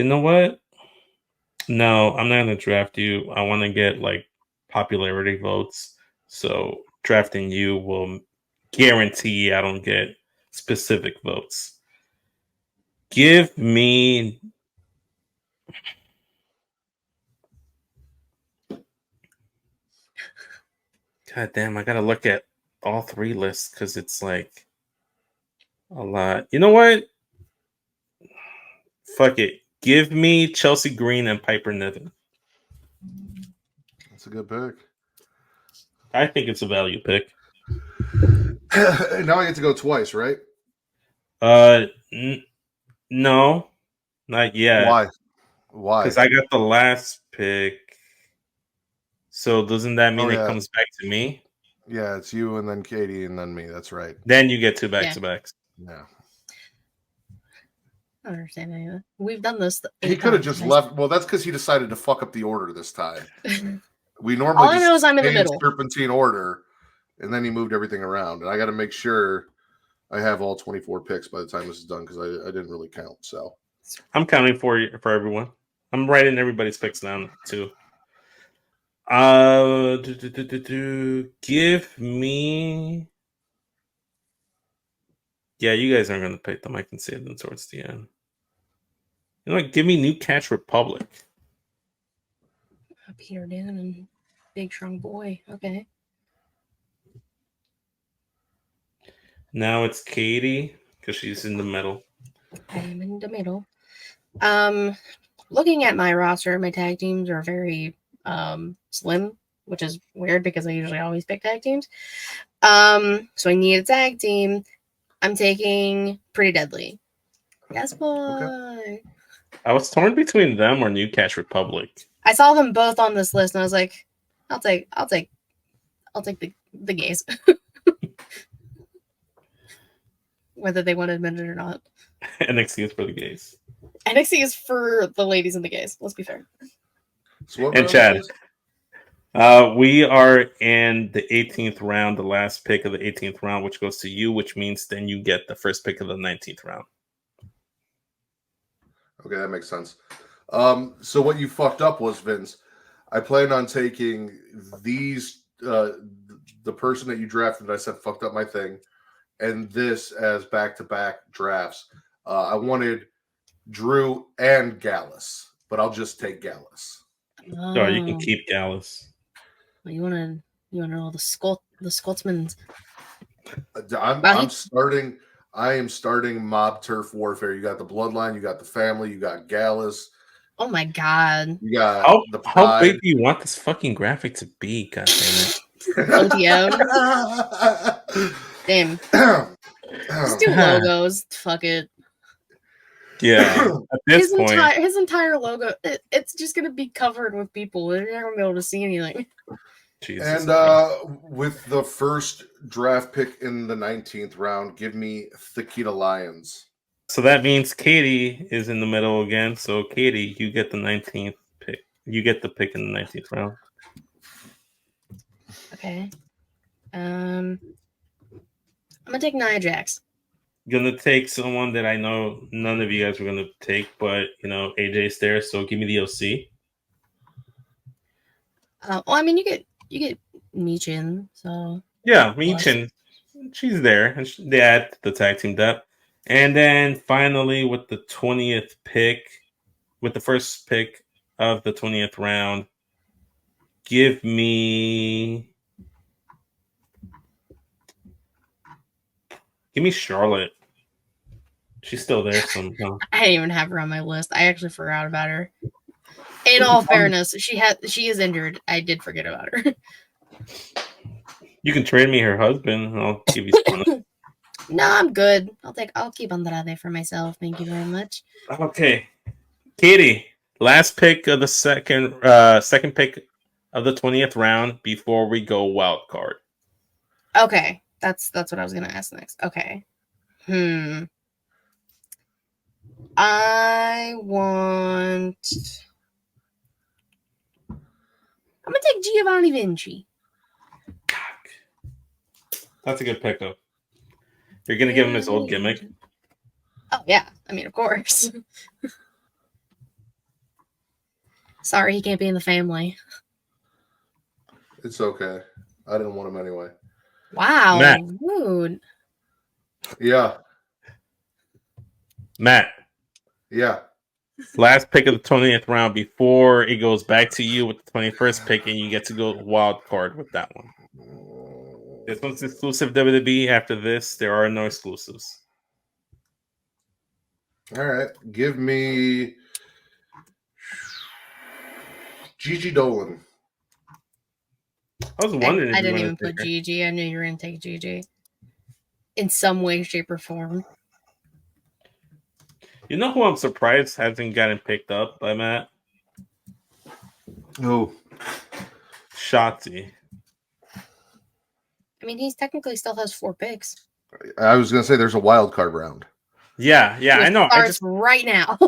know what? No, I'm not going to draft you. I want to get, like, popularity votes. So drafting you will guarantee I don't get specific votes. Give me... God damn, I got to look at all three lists because it's, like, a lot. You know what? Fuck it. Give me Chelsea Green and Piper Niven. That's a good pick. I think it's a value pick. Now I get to go twice, right? No, not yet. Why? Why? Because I got the last pick. So doesn't that mean yeah. it comes back to me? Yeah, it's you and then Katie and then me. That's right. Then you get two back-to-backs. Yeah. I don't understand any of that. We've done this. He could have just left. Well, that's because he decided to fuck up the order this time. We normally all I know is I'm in the middle. Serpentine order, and then he moved everything around. And I got to make sure I have all 24 picks by the time this is done because I didn't really count. So I'm counting for everyone. I'm writing everybody's picks down too. Give me. Yeah, you guys aren't going to pick them. I can save them towards the end. You know what? Give me New Catch Republic. Peter Dan and Big Strong Boy. Okay. Now it's Katie because she's in the middle. I am in the middle. Looking at my roster, my tag teams are very slim, which is weird because I usually always pick tag teams. So I need a tag team. I'm taking Pretty Deadly. Yes, boy. Okay. I was torn between them or New Catch Republic. I saw them both on this list, and I was like, I'll take the gays. Whether they want to admit it or not. NXT is for the gays. NXT is for the ladies and the gays. Let's be fair. So and Chad, we are in the 18th round, the last pick of the 18th round, which goes to you, which means then you get the first pick of the 19th round. Okay, that makes sense. So what you fucked up was, Vince, I planned on taking these, the person that you drafted, I said fucked up my thing, and this as back-to-back drafts. I wanted Drew and Gallus, but I'll just take Gallus. Oh, you can keep Gallus. You want to know the Scotsmans? I am starting mob turf warfare. You got the bloodline, you got the family, you got Gallus. Oh my god! You got how big do you want this fucking graphic to be? God damn it! OTM. Damn. Just do logos. Fuck it. Yeah. At this point, his entire logo, it's just gonna be covered with people. They're not gonna be able to see anything. Jesus. And with the first draft pick in the 19th round, give me Thakita Lions. So that means Katie is in the middle again. So Katie, you get the 19th pick. You get the pick in the 19th round. Okay. I'm gonna take Nia Jax. Gonna take someone that I know none of you guys were gonna take, but you know AJ's there, so give me the OC. I mean you get Michin, so yeah, Michin, she's there, and they add the tag team depth, and then finally with the 20th pick, with the first pick of the 20th round, give me Charlotte. She's still there somehow. I didn't even have her on my list. I actually forgot about her. In all fairness, she is injured. I did forget about her. You can trade me her husband, and I'll give you some. No, I'm good. I'll keep Andrade for myself. Thank you very much. Okay, Katie, last pick of the second pick of the 20th round before we go wild card. Okay, that's what I was gonna ask next. Okay. I want. I'm gonna take Giovanni Vinci. That's a good pickup. You're gonna give him his old gimmick. Oh yeah, I mean, of course. Sorry, he can't be in the family. It's okay. I didn't want him anyway. Wow, Matt. rude. Yeah. Matt. Yeah. Last pick of the 20th round before it goes back to you with the 21st pick, and you get to go wild card with that one. This one's exclusive WWE. After this, there are no exclusives. All right. Give me Gigi Dolan. I was wondering I didn't even put Gigi. I knew you were going to take Gigi. In some way, shape, or form. You know who I'm surprised hasn't gotten picked up by Matt? Who? Shotzi. I mean, he technically still has 4 picks. I was going to say there's a wild card round. Yeah, I know. Starts right now.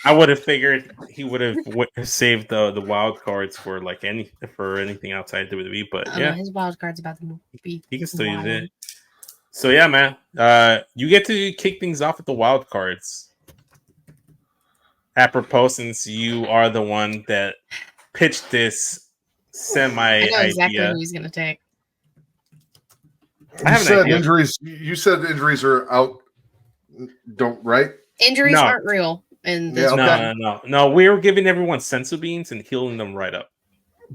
I would have figured he would have saved the wild cards for anything outside WWE, but yeah, his wild card's about to be. He can still use it. So yeah, man, you get to kick things off with the wild cards. Apropos, since you are the one that pitched this I know exactly idea. who he's going to take. You said injuries. You said injuries are out. Right? Injuries aren't real. No. We're giving everyone sensu beans and healing them right up.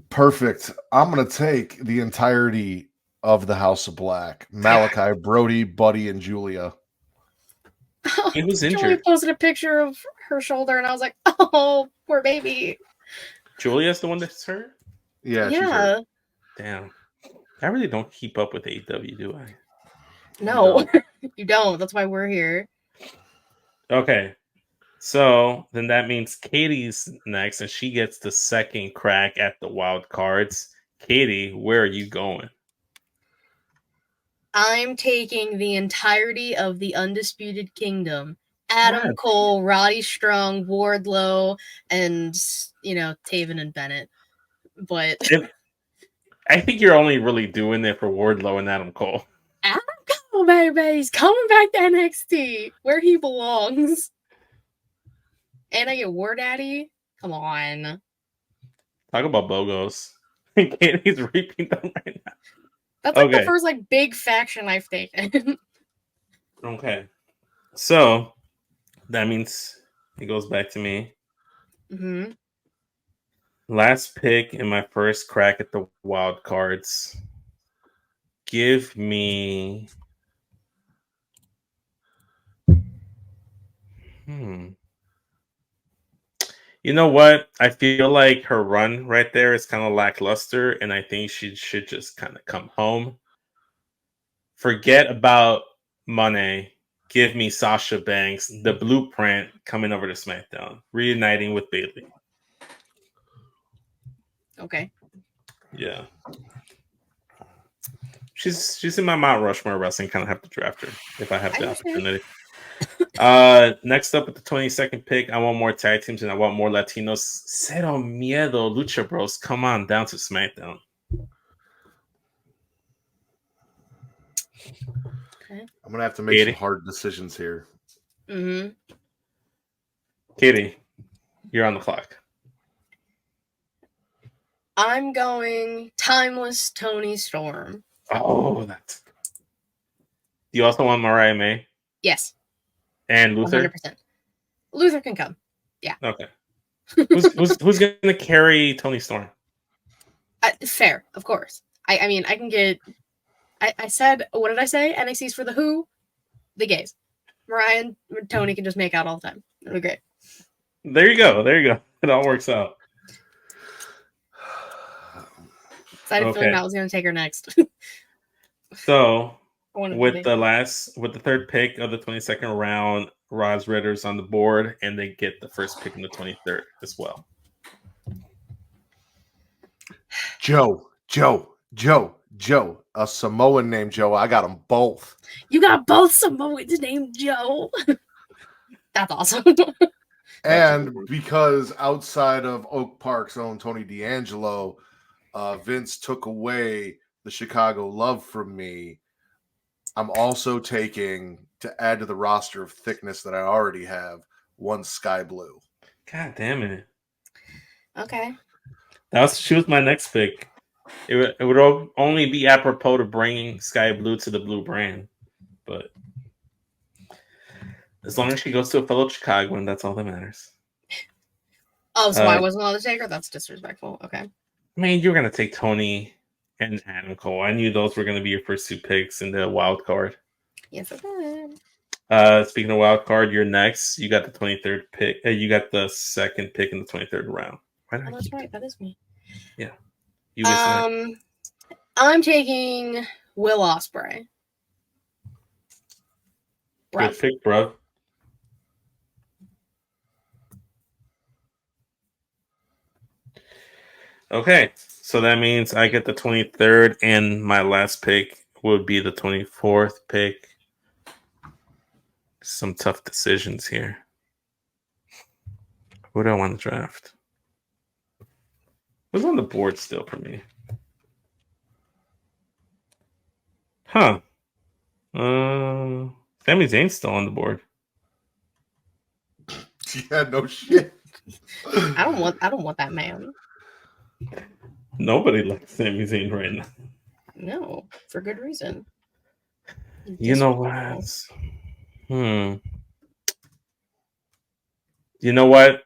Perfect. I'm gonna take the entirety of the House of Black. Malachi, Brody, Buddy, and Julia. He was injured. Julia posted a picture of her shoulder, and I was like, "Oh, poor baby." Julia's the one that's hurt? Yeah. Yeah. She's hurt. Damn. I really don't keep up with AEW, do I? No, you don't. That's why we're here. Okay. So then that means Katie's next, and she gets the second crack at the wild cards. Katie, where are you going? I'm taking the entirety of the Undisputed Kingdom. Adam Cole, Roddy Strong, Wardlow, and Taven and Bennett. But I think you're only really doing it for Wardlow and Adam Cole. Adam Cole, baby, he's coming back to NXT where he belongs. And I get War Daddy. Come on. Talk about bogos. Katie's reaping them right now. That's like the first big faction I've taken. Okay. So that means it goes back to me. Mm-hmm. Last pick in my first crack at the wild cards. Give me. You know what? I feel like her run right there is kind of lackluster, and I think she should just kind of come home. Forget about money. Give me Sasha Banks, the blueprint, coming over to SmackDown, reuniting with Bayley. Okay. Yeah. She's in my Mount Rushmore wrestling. Kind of have to draft her if I have the opportunity. Next up at the 22nd pick, I want more tag teams and I want more Latinos. Cero miedo, Lucha Bros. Come on down to SmackDown. Okay. I'm gonna have to make some hard decisions here. Mm-hmm. Katie, you're on the clock. I'm going Timeless Toni Storm. Oh, that's. Do you also want Mariah May? Yes. And Luther? 100%. Luther can come. Yeah. Okay. Who's going to carry Toni Storm? Fair, of course. I mean, I can get. I said, what did I say? NXT's for the who? The gays. Mariah and Tony can just make out all the time. It'll be great. There you go. It all works out. So I had a feeling that was going to take her next. So, with the third pick of the 22nd round, Roz Ritter's on the board, and they get the first pick in the 23rd as well. Joe. A Samoan named Joe. I got them both. You got both Samoans named Joe. That's awesome. And because outside of Oak Park's own Tony D'Angelo, Vince took away the Chicago love from me, I'm also taking, to add to the roster of thickness that I already have, one Sky Blue. God damn it. Okay. She was my next pick. It would only be apropos to bringing Sky Blue to the Blue brand. But as long as she goes to a fellow Chicagoan, that's all that matters. Oh, so I wasn't allowed to take her? That's disrespectful. Okay. I mean, you were going to take Tony and Adam Cole. I knew those were going to be your first two picks in the wild card. Yes, I did. Speaking of wild card, you're next. You got the 23rd pick. You got the second pick in the 23rd round. That's right. That is me. Yeah. I'm taking Will Ospreay. Good pick, bro. Okay, so that means I get the 23rd, and my last pick would be the 24th pick. Some tough decisions here. Who do I want to draft? Who's on the board still for me? Huh. Sami Zayn's still on the board. Yeah, no shit. I don't want that man. Nobody likes Sami Zayn right now. No, for good reason. You know what? You know what?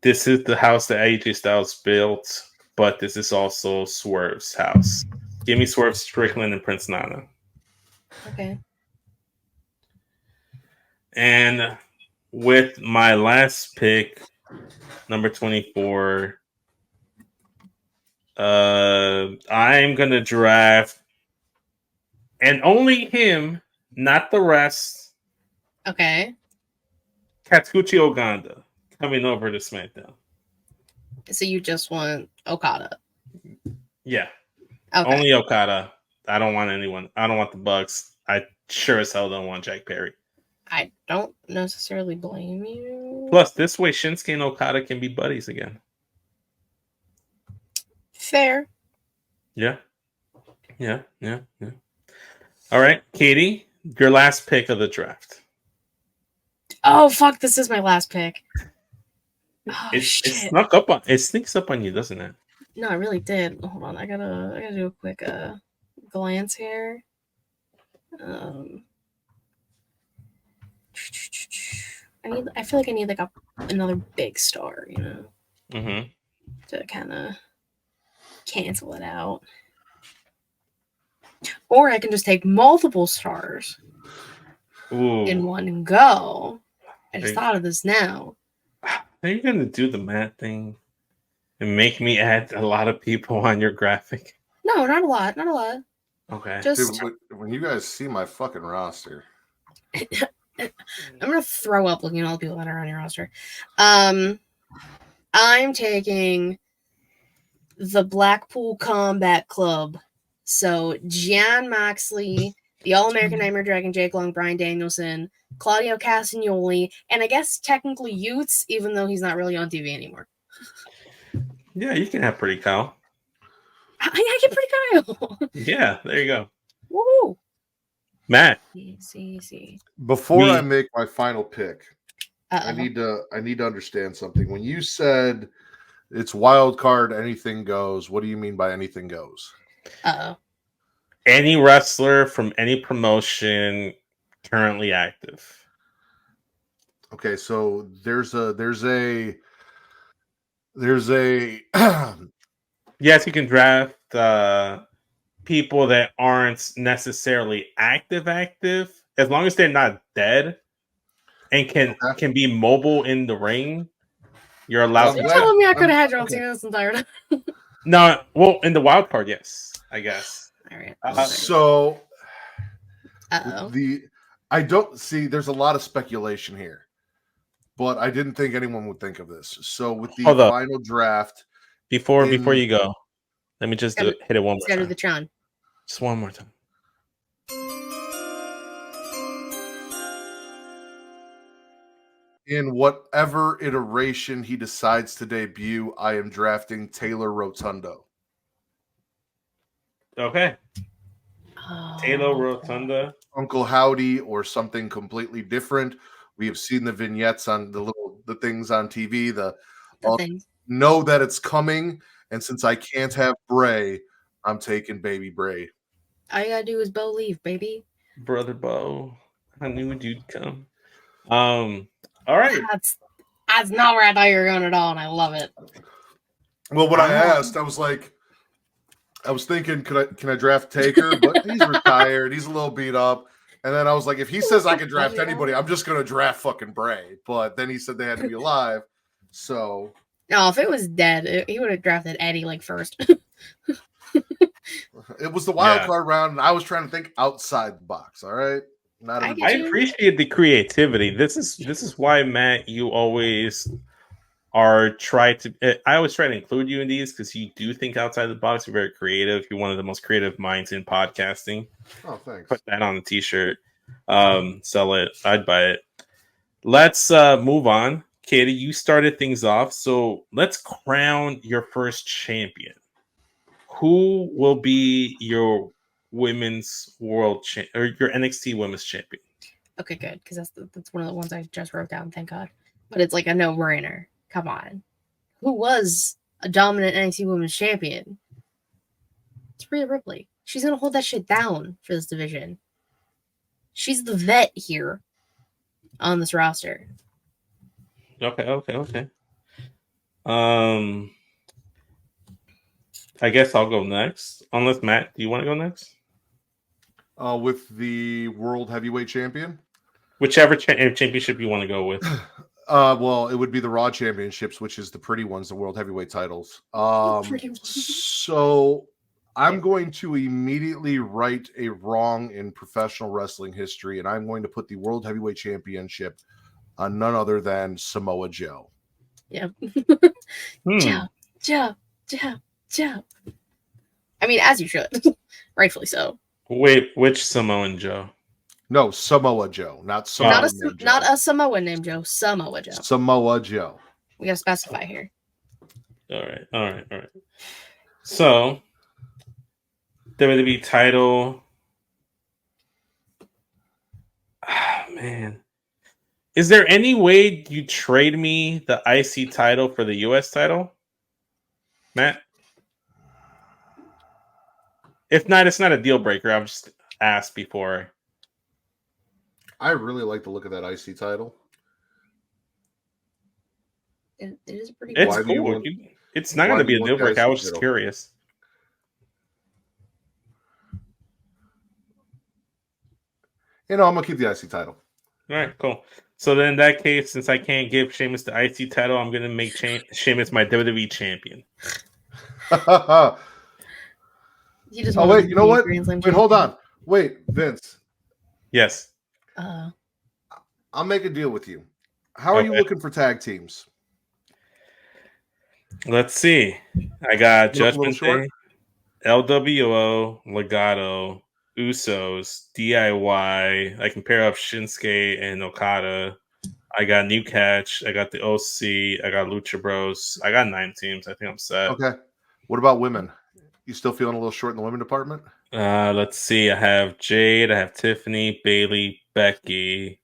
This is the house that AJ Styles built, but this is also Swerve's house. Give me Swerve Strickland and Prince Nana. Okay. And with my last pick, number 24, I'm going to draft, and only him, not the rest. Okay. Katsuchi Oganda coming over to SmackDown. So you just want Okada? Yeah. Okay. Only Okada. I don't want anyone. I don't want the Bucks. I sure as hell don't want Jack Perry. I don't necessarily blame you. Plus, this way, Shinsuke and Okada can be buddies again. Fair. Yeah. All right, Katie, your last pick of the draft. Oh, fuck. This is my last pick. Oh, It shit. sneaks up on you, doesn't it? No, I really did. Hold on. I gotta do a quick glance here. I feel like I need like another big star, you know, to kind of cancel it out. Or I can just take multiple stars in one go. I just thought of this now. Are you gonna do the math thing and make me add a lot of people on your graphic? No, not a lot. Not a lot. Okay. Just dude, when you guys see my fucking roster, I'm gonna throw up looking at all the people that are on your roster. I'm taking the Blackpool Combat Club. So Jon Moxley, the All-American Nightmare Dragon, Jake Long, Bryan Danielson, Claudio Castagnoli, and I guess technically Utes, even though he's not really on TV anymore. Yeah, you can have Pretty Kyle. I get Pretty Kyle. Yeah, there you go. Woohoo! Matt. See. Before I make my final pick, Uh-oh. I need to understand something. When you said it's wild card, anything goes, what do you mean by anything goes? Uh-oh. Any wrestler from any promotion currently active. Okay, so there's a yes, you can draft people that aren't necessarily active, as long as they're not dead and can be mobile in the ring. You're allowed. You're telling me I could have had John Cena this entire time? No, well, in the wild card, yes, I guess. All right. So Uh-oh. I don't see. There's a lot of speculation here, but I didn't think anyone would think of this. So with the Hold up. final draft, Before you go, let me just hit it one more Go to time. the Tron. Just one more time. in whatever iteration he decides to debut, I am drafting Taylor Rotundo. Okay. Taylor Rotunda. Uncle Howdy or something completely different. We have seen the vignettes on the things on TV. Know that it's coming, and since I can't have Bray, I'm taking Baby Bray. All you gotta do is Bo leave, baby. Brother Bo, I knew you'd come. All right. That's not where I thought you were going at all, and I love it. Well, when I asked, I was thinking, can I draft Taker? But he's retired. He's a little beat up. And then I was like, if he says I can draft anybody, I'm just going to draft fucking Bray. But then he said they had to be alive. So. No, if it was dead, he would have drafted Eddie like first. It was the wild card round, and I was trying to think outside the box. All right. I appreciate the creativity. This is why, Matt, you always I always try to include you in these because you do think outside the box. You're very creative. You're one of the most creative minds in podcasting. Oh, thanks. Put that on a t-shirt. Sell it. I'd buy it. Let's move on. Katie, you started things off, so let's crown your first champion. Who will be your women's world or your NXT women's champion? Okay, good, because that's one of the ones I just wrote down. Thank God, but it's like a no-brainer. Come on, who was a dominant NXT women's champion? It's Rhea Ripley. She's gonna hold that shit down for this division. She's the vet here on this roster. Okay. I guess I'll go next. Unless, Matt, do you want to go next? With the World Heavyweight Champion? Whichever championship you want to go with. Well, it would be the Raw Championships, which is the pretty ones, the World Heavyweight titles. So I'm going to immediately right a wrong in professional wrestling history, and I'm going to put the World Heavyweight Championship on none other than Samoa Joe. Yep. Joe. I mean, as you should. Rightfully so. Wait, which Samoan Joe? No, Samoa Joe, not Samoa. Not a Samoan named Joe. Samoa Joe. Samoa Joe. We gotta specify here. All right. So, WWE title. Man. Is there any way you trade me the IC title for the US title? Matt? If not, it's not a deal breaker. I've just asked before. I really like the look of that IC title. It is pretty cool. It's cool. It's not going to be a deal breaker. I was just curious. I'm going to keep the IC title. All right, cool. So then in that case, since I can't give Sheamus the IC title, I'm going to make Sheamus my WWE champion. Wait, you know what? Wait, hold on. Wait, Vince. Yes. I'll make a deal with you. How are you looking for tag teams? Let's see. I got Judgment Day, LWO, Legado, Usos, DIY. I can pair up Shinsuke and Okada. I got New Catch. I got the OC. I got Lucha Bros. I got 9 teams. I think I'm set. Okay. What about women? You still feeling a little short in the women department? Let's see. I have Jade. I have Tiffany, Bailey, Becky,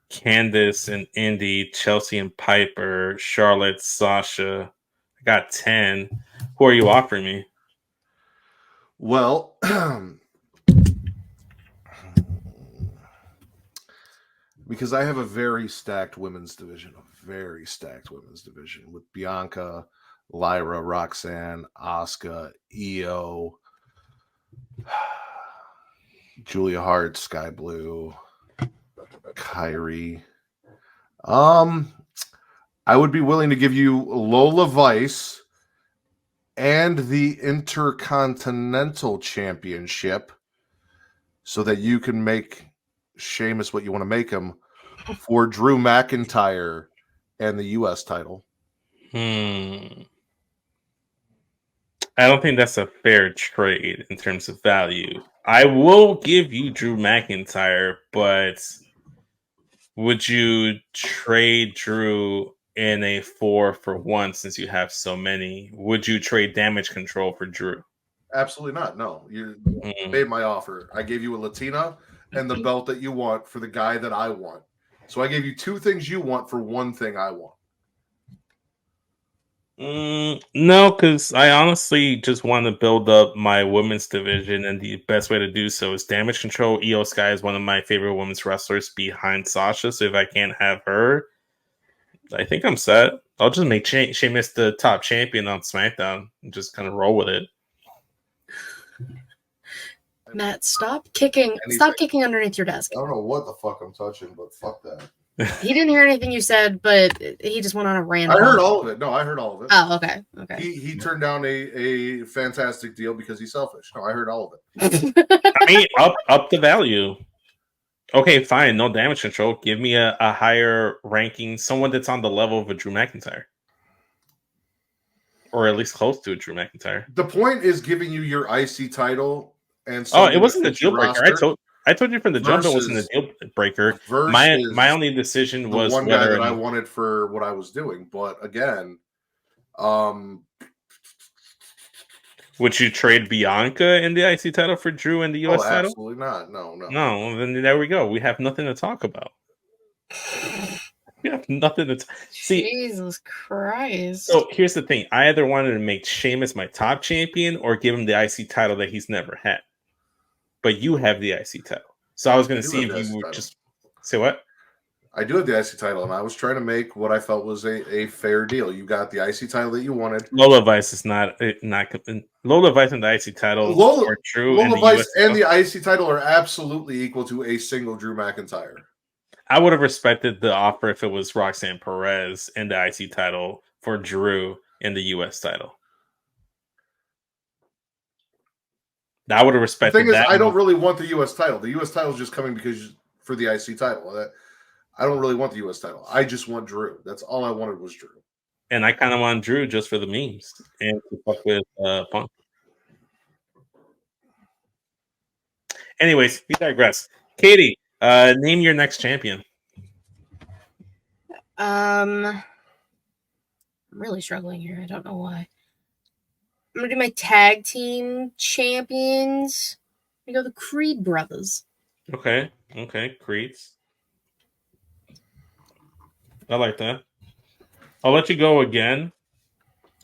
Candice and Indy, Chelsea and Piper, Charlotte, Sasha. I got 10. Who are you offering me? Well, because I have a very stacked women's division, with Bianca, Lyra, Roxanne, Asuka, Io, Julia Hart, Sky Blue, Kyrie. I would be willing to give you Lola Vice and the Intercontinental Championship so that you can make Sheamus what you want to make him for Drew McIntyre and the U.S. title? I don't think that's a fair trade in terms of value. I will give you Drew McIntyre, but would you trade Drew in a 4-for-1 since you have so many? Would you trade Damage Control for Drew? Absolutely not. No, you Mm. made my offer. I gave you a Latina and the belt that you want for the guy that I want. So I gave you two things you want for one thing I want. No, because I honestly just want to build up my women's division, and the best way to do so is Damage Control. Io Sky is one of my favorite women's wrestlers behind Sasha, so if I can't have her, I think I'm set. I'll just make Sheamus the top champion on SmackDown and just kind of roll with it. Matt, stop kicking underneath your desk. I don't know what the fuck I'm touching, but fuck that. He didn't hear anything you said, but he just went on a rant. I heard all of it. No, I heard all of it. Oh, okay. He turned down a fantastic deal because he's selfish. No, I heard all of it. I mean, up the value. Okay, fine. No Damage Control. Give me a higher ranking, someone that's on the level of a Drew McIntyre. Or at least close to a Drew McIntyre. The point is giving you your IC title and it wasn't a deal breaker. I told you from the jump it wasn't a deal breaker. My only decision was the one guy that I wanted for what I was doing. But again, would you trade Bianca in the IC title for Drew in the US title? Absolutely not. No. Then there we go. We have nothing to talk about. We have nothing to see. Jesus Christ. So here's the thing. I either wanted to make Sheamus my top champion or give him the IC title that he's never had. But you have the IC title. So I was going to see if you would just say what? I do have the IC title, and I was trying to make what I felt was a fair deal. You got the IC title that you wanted. Lola Vice is not Lola Vice and the IC title are true. Lola Vice and the IC title are absolutely equal to a single Drew McIntyre. I would have respected the offer if it was Roxanne Perez and the IC title for Drew in the US title. I would have respected that. The thing is, I don't really want the US title. The US title is just coming because for the IC title. I don't really want the US title. I just want Drew. That's all I wanted was Drew. And I kind of want Drew just for the memes and to fuck with Punk. Anyways, we digress. Katie, name your next champion. I'm really struggling here. I don't know why. I'm gonna do my tag team champions. I'm gonna go the Creed brothers. Okay, Creeds. I like that. I'll let you go again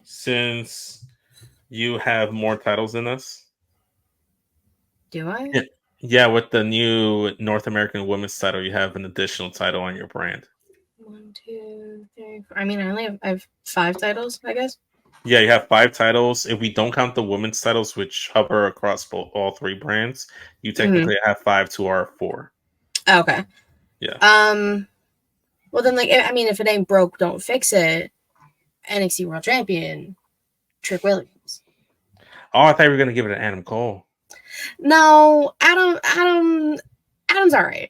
since you have more titles than us. Do I? Yeah, with the new North American Women's title, you have an additional title on your brand. 1, 2, 3, 4. I mean, I have 5 titles, I guess. Yeah, you have 5 titles. If we don't count the women's titles, which hover across all 3 brands, you technically have 5 to our 4. Okay. Yeah. Well, then, if it ain't broke, don't fix it. NXT World Champion, Trick Williams. Oh, I thought you were gonna give it to Adam Cole. No, Adam's all right.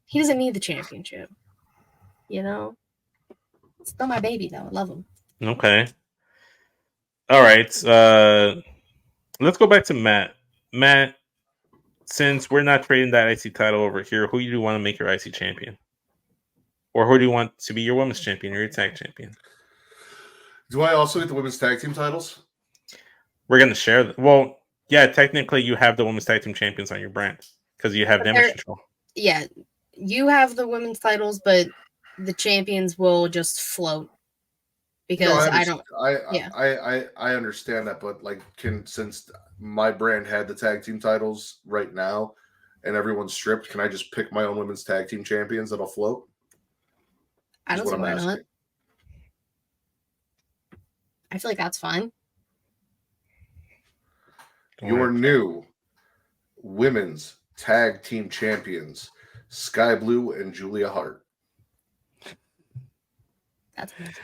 He doesn't need the championship. It's still my baby, though. I love him. Okay. All right. Let's go back to Matt. Matt, since we're not trading that IC title over here, who do you want to make your IC champion? Or who do you want to be your women's champion or your tag champion? Do I also get the women's tag team titles? We're going to share them. Well, yeah, technically you have the women's tag team champions on your brand because you have Damage Control. Yeah, you have the women's titles, but the champions will just float because I understand that, but since my brand had the tag team titles right now and everyone's stripped, can I just pick my own women's tag team champions that'll float? I don't see why not. I feel like that's fine. Your new women's tag team champions, Sky Blue and Julia Hart. That's nice.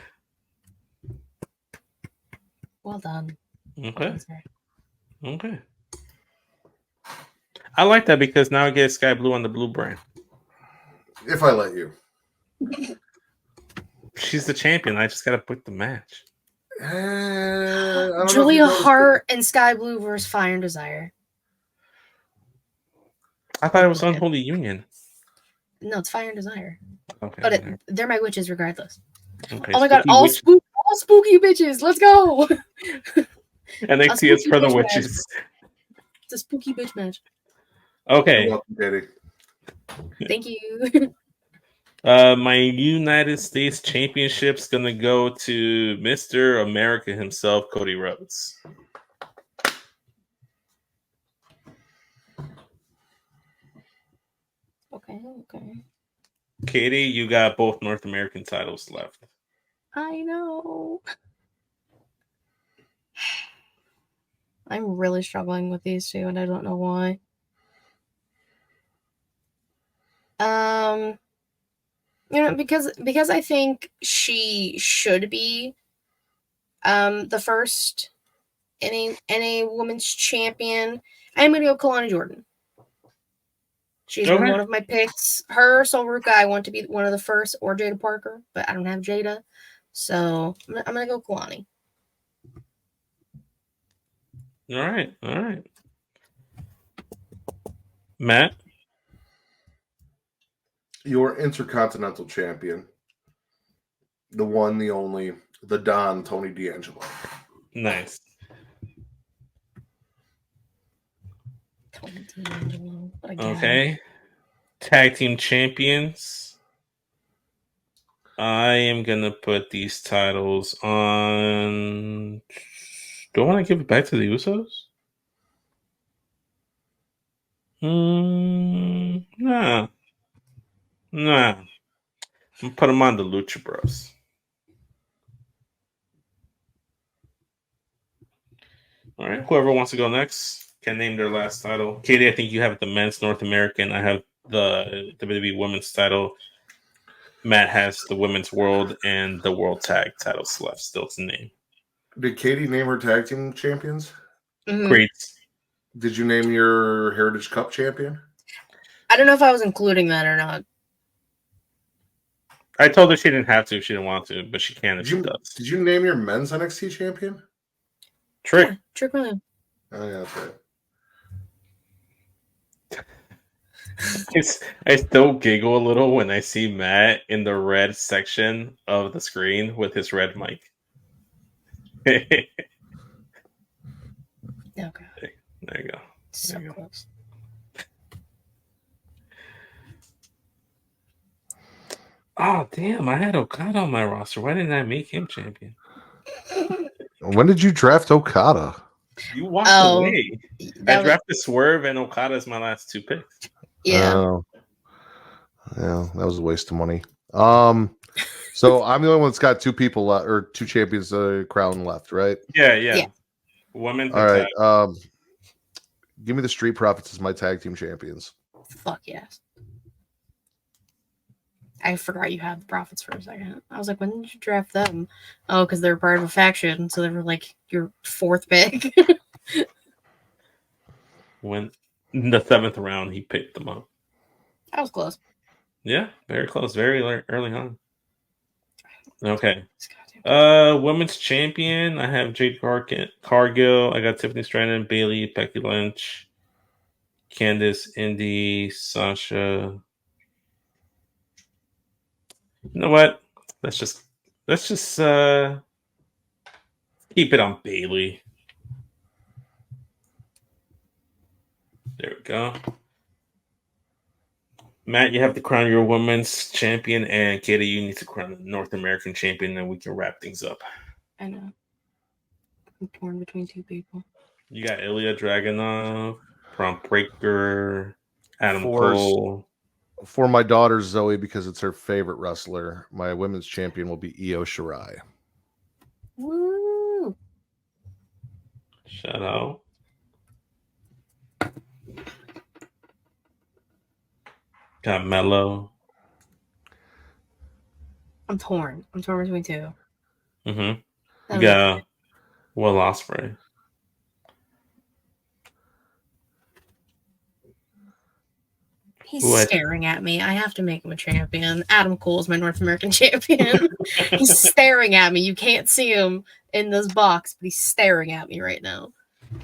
Well done. Okay. I like that because now I get Sky Blue on the blue brand. If I let you. She's the champion. I just gotta book the match. Julia Hart and Sky Blue versus Fire and Desire. I thought it was Unholy Union. No, it's Fire and Desire. Okay, But they're my witches regardless. okay, oh my god, all spooky bitches. Let's go. NXT is for the witches. It's a spooky bitch match. Okay. You're welcome, Katie. Thank you. My United States Championship's gonna go to Mr. America himself, Cody Rhodes. Okay. Katie, you got both North American titles left. I know. I'm really struggling with these two, and I don't know why. Because I think she should be the first NA women's champion. I'm gonna go Kalani Jordan. She's been one of my picks. Her, Solruka, I want to be one of the first, or Jada Parker, but I don't have Jada, so I'm gonna go Kalani. All right. Matt, Your Intercontinental Champion, the one, the only, the Don, Tony D'Angelo. Nice. Tony D'Angelo. Okay. Tag team champions. I am gonna put these titles on. Do I want to give it back to the Usos? Nah. I'm gonna put them on the Lucha Bros. All right. Whoever wants to go next can name their last title. Katie, I think you have the men's North American. I have the WWE women's title. Matt has the women's world and the world tag titles left still to name. Did Katie name her tag team champions? Mm-hmm. Great. Did you name your Heritage Cup champion? I don't know if I was including that or not. I told her she didn't have to if she didn't want to, but she can if she does. Did you name your men's NXT champion? Trick. Yeah, Trick William. Oh, yeah, that's right. I still giggle a little when I see Matt in the red section of the screen with his red mic. Oh god. There you go. So close. Oh damn! I had Okada on my roster. Why didn't I make him champion? When did you draft Okada? You walked away. I drafted Swerve and Okada as my last two picks. Yeah. Yeah, that was a waste of money. So I'm the only one that's got two people left, or two champions crown left, right? Yeah. Women. All right. Give me the Street Profits as my tag team champions. Fuck yes. I forgot you had the Profits for a second. I was like, when did you draft them? Oh, because they're part of a faction, so they were like your fourth pick. When in the 7th round, he picked them up. That was close. Yeah, very close. Very early on. Okay. Women's champion. I have Jade Cargill. I got Tiffany Stratton, Bailey, Becky Lynch, Candice, Indy, Sasha. You know what? Let's just keep it on Bailey. There we go. Matt, you have to crown your women's champion, and Katie, you need to crown the North American champion, and we can wrap things up. I know. I'm torn between two people. You got Ilya Dragunov, Prompt Breaker, Adam Cole. For my daughter Zoe, because it's her favorite wrestler, my women's champion will be Io Shirai. Woo! Shout out. Got Mello. I'm torn. I'm torn between two. Mm-hmm. You got Will Ospreay. He's staring at me. I have to make him a champion. Adam Cole is my North American champion. He's staring at me. You can't see him in this box, but he's staring at me right now.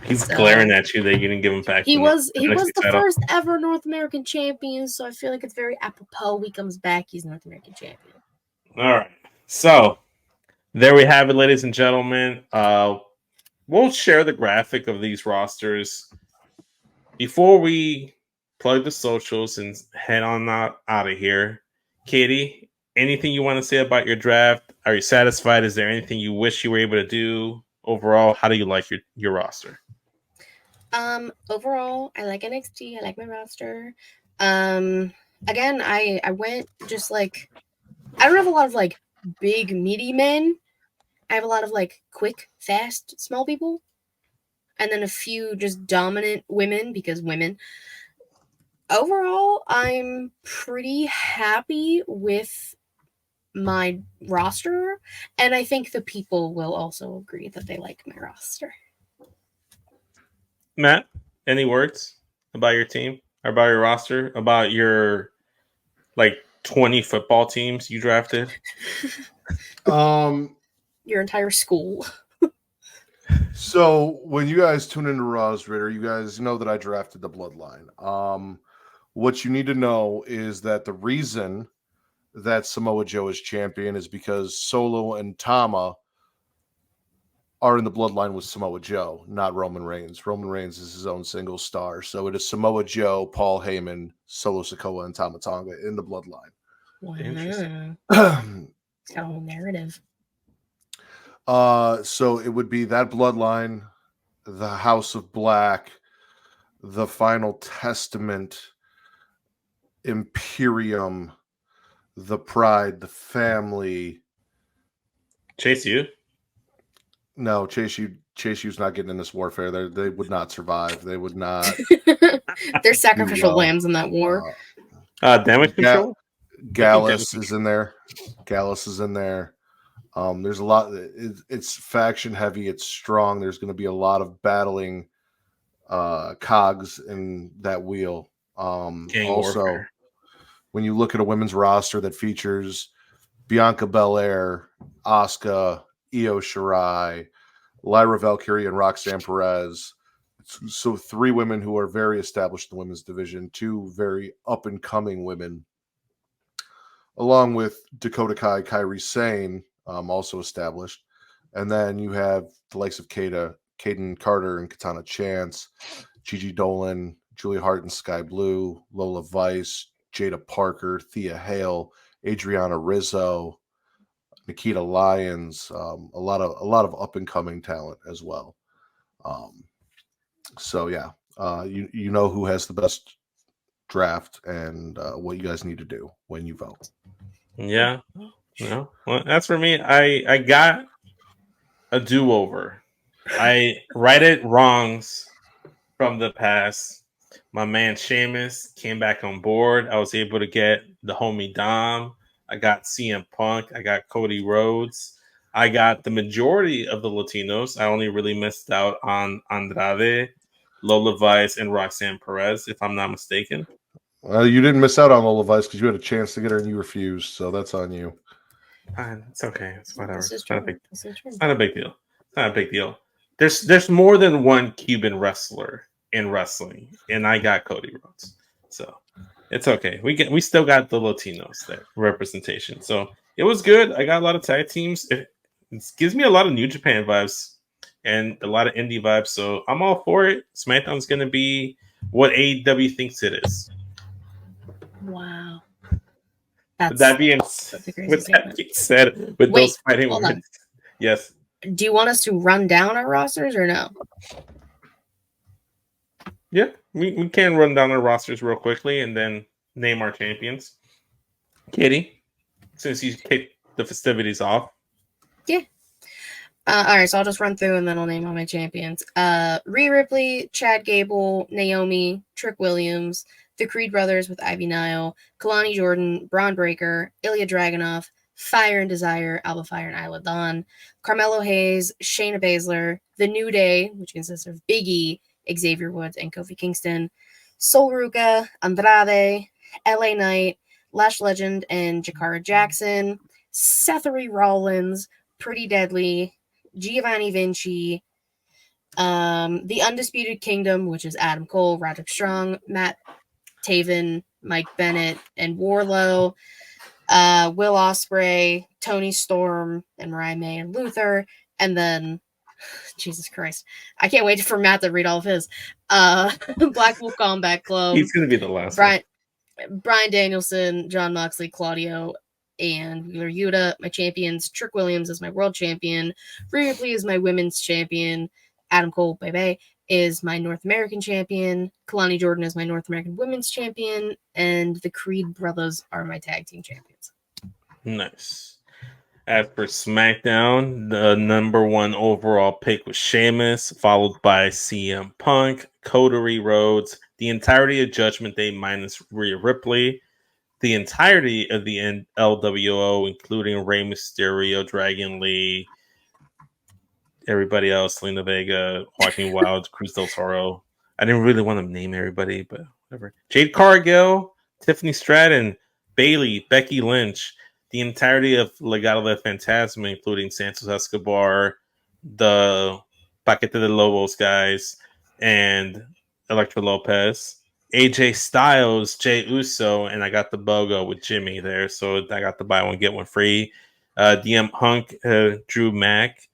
He's glaring at you that you didn't give him back. He was the first ever North American champion, so I feel like it's very apropos. He comes back, he's North American champion. All right. So there we have it, ladies and gentlemen. We'll share the graphic of these rosters before we plug the socials and head on out of here. Katie, anything you want to say about your draft? Are you satisfied? Is there anything you wish you were able to do? Overall, how do you like your roster? Overall, I like NXT. I like my roster. Again, I went just like, I don't have a lot of like big meaty men. I have a lot of like quick, fast, small people, and then a few just dominant women because women. Overall, I'm pretty happy with my roster, and I think the people will also agree that they like my roster. Matt, any words about your team, about your roster, about your like 20 football teams you drafted? Your entire school. So when you guys tune into Raw's Ritter, you guys know that I drafted the Bloodline. What you need to know is that the reason that Samoa Joe is champion is because Solo and Tama are in the Bloodline with Samoa Joe, not Roman Reigns. Roman Reigns is his own single star. So it is Samoa Joe, Paul Heyman, Solo Sikoa, and Tama Tonga in the Bloodline. Wow. Interesting. It's got a whole narrative. So it would be that Bloodline, the House of Black, the Final Testament, Imperium, the Pride, the Family. Chase U? No, Chase U's not getting in this warfare. They would not survive. They would not. They're sacrificial lambs in that war. Damage control? Gallus is in there. Gallus is in there. There's a lot. It's faction heavy. It's strong. There's going to be a lot of battling cogs in that wheel. Also, warfare. When you look at a women's roster that features Bianca Belair, Asuka, Io Shirai, Lyra Valkyrie, and Roxanne Perez. So 3 women who are very established in the women's division, 2 very up-and-coming women, along with Dakota Kai, Kairi Sane, also established. And then you have the likes of Kaden Carter and Katana Chance, Gigi Dolan, Julia Hart and Sky Blue, Lola Vice, Jada Parker, Thea Hale, Adriana Rizzo, Nikita Lyons, a lot of up and coming talent as well. So yeah, you know who has the best draft and what you guys need to do when you vote. Yeah, no, well, that's for me. I got a do-over. I righted wrongs from the past. My man Sheamus came back on board. I was able to get the homie Dom. I got CM Punk. I got Cody Rhodes. I got the majority of the Latinos. I only really missed out on Andrade, Lola Vice, and Roxanne Perez, if I'm not mistaken. Well, you didn't miss out on Lola Vice because you had a chance to get her and you refused. So that's on you. It's okay. It's whatever. It's not a big deal. It's not a big deal. There's more than one Cuban wrestler in wrestling, and I got Cody Rhodes, so it's okay. We still got the Latinos there representation, so it was good. I got a lot of tag teams. It gives me a lot of New Japan vibes and a lot of indie vibes, so I'm all for it. SmackDown's gonna be what AEW thinks it is. Wow. With that being said, with those fighting words, yes. Do you want us to run down our rosters or no? Yeah, we can run down our rosters real quickly and then name our champions. Kitty, since you kicked the festivities off. Yeah. All right, so I'll just run through and then I'll name all my champions. Rhea Ripley, Chad Gable, Naomi, Trick Williams, the Creed brothers with Ivy Nile, Kalani Jordan, Braun Breaker, Ilya Dragunov, Fire and Desire, Alba Fire and Isla Dawn, Carmelo Hayes, Shayna Baszler, The New Day, which consists of Big E, Xavier Woods, and Kofi Kingston, Sol Ruka, Andrade, LA Knight, Lash Legend, and Jakara Jackson, Sethery Rollins, Pretty Deadly, Giovanni Vinci, The Undisputed Kingdom, which is Adam Cole, Roderick Strong, Matt Taven, Mike Bennett, and Wardlow, Will Ospreay, Tony Storm, and Mariah May and Luther, and then Jesus Christ, I can't wait for Matt to read all of his. Black Wolf Combat Club. He's gonna be the last one. Brian Danielson, John Moxley, Claudio, and Wheeler Yuta. My champions: Trick Williams is my world champion, Rhea Ripley is my women's champion, Adam Cole, Bebe, is my North American champion, Kalani Jordan is my North American women's champion, and the Creed brothers are my tag team champions. Nice. As for SmackDown, the number 1 overall pick was Sheamus, followed by CM Punk, Cody Rhodes, the entirety of Judgment Day minus Rhea Ripley, the entirety of the LWO, including Rey Mysterio, Dragon Lee, everybody else, Selena Vega, Joaquin Wilde, Cruz del Toro. I didn't really want to name everybody, but whatever. Jade Cargill, Tiffany Stratton, Bayley, Becky Lynch, the entirety of Legado del Fantasma, including Santos Escobar, the Paquete de Lobos guys, and Elektra Lopez, AJ Styles, Jey Uso, and I got the BOGO with Jimmy there, so I got the buy one, get one free. DM Punk, Drew Mack,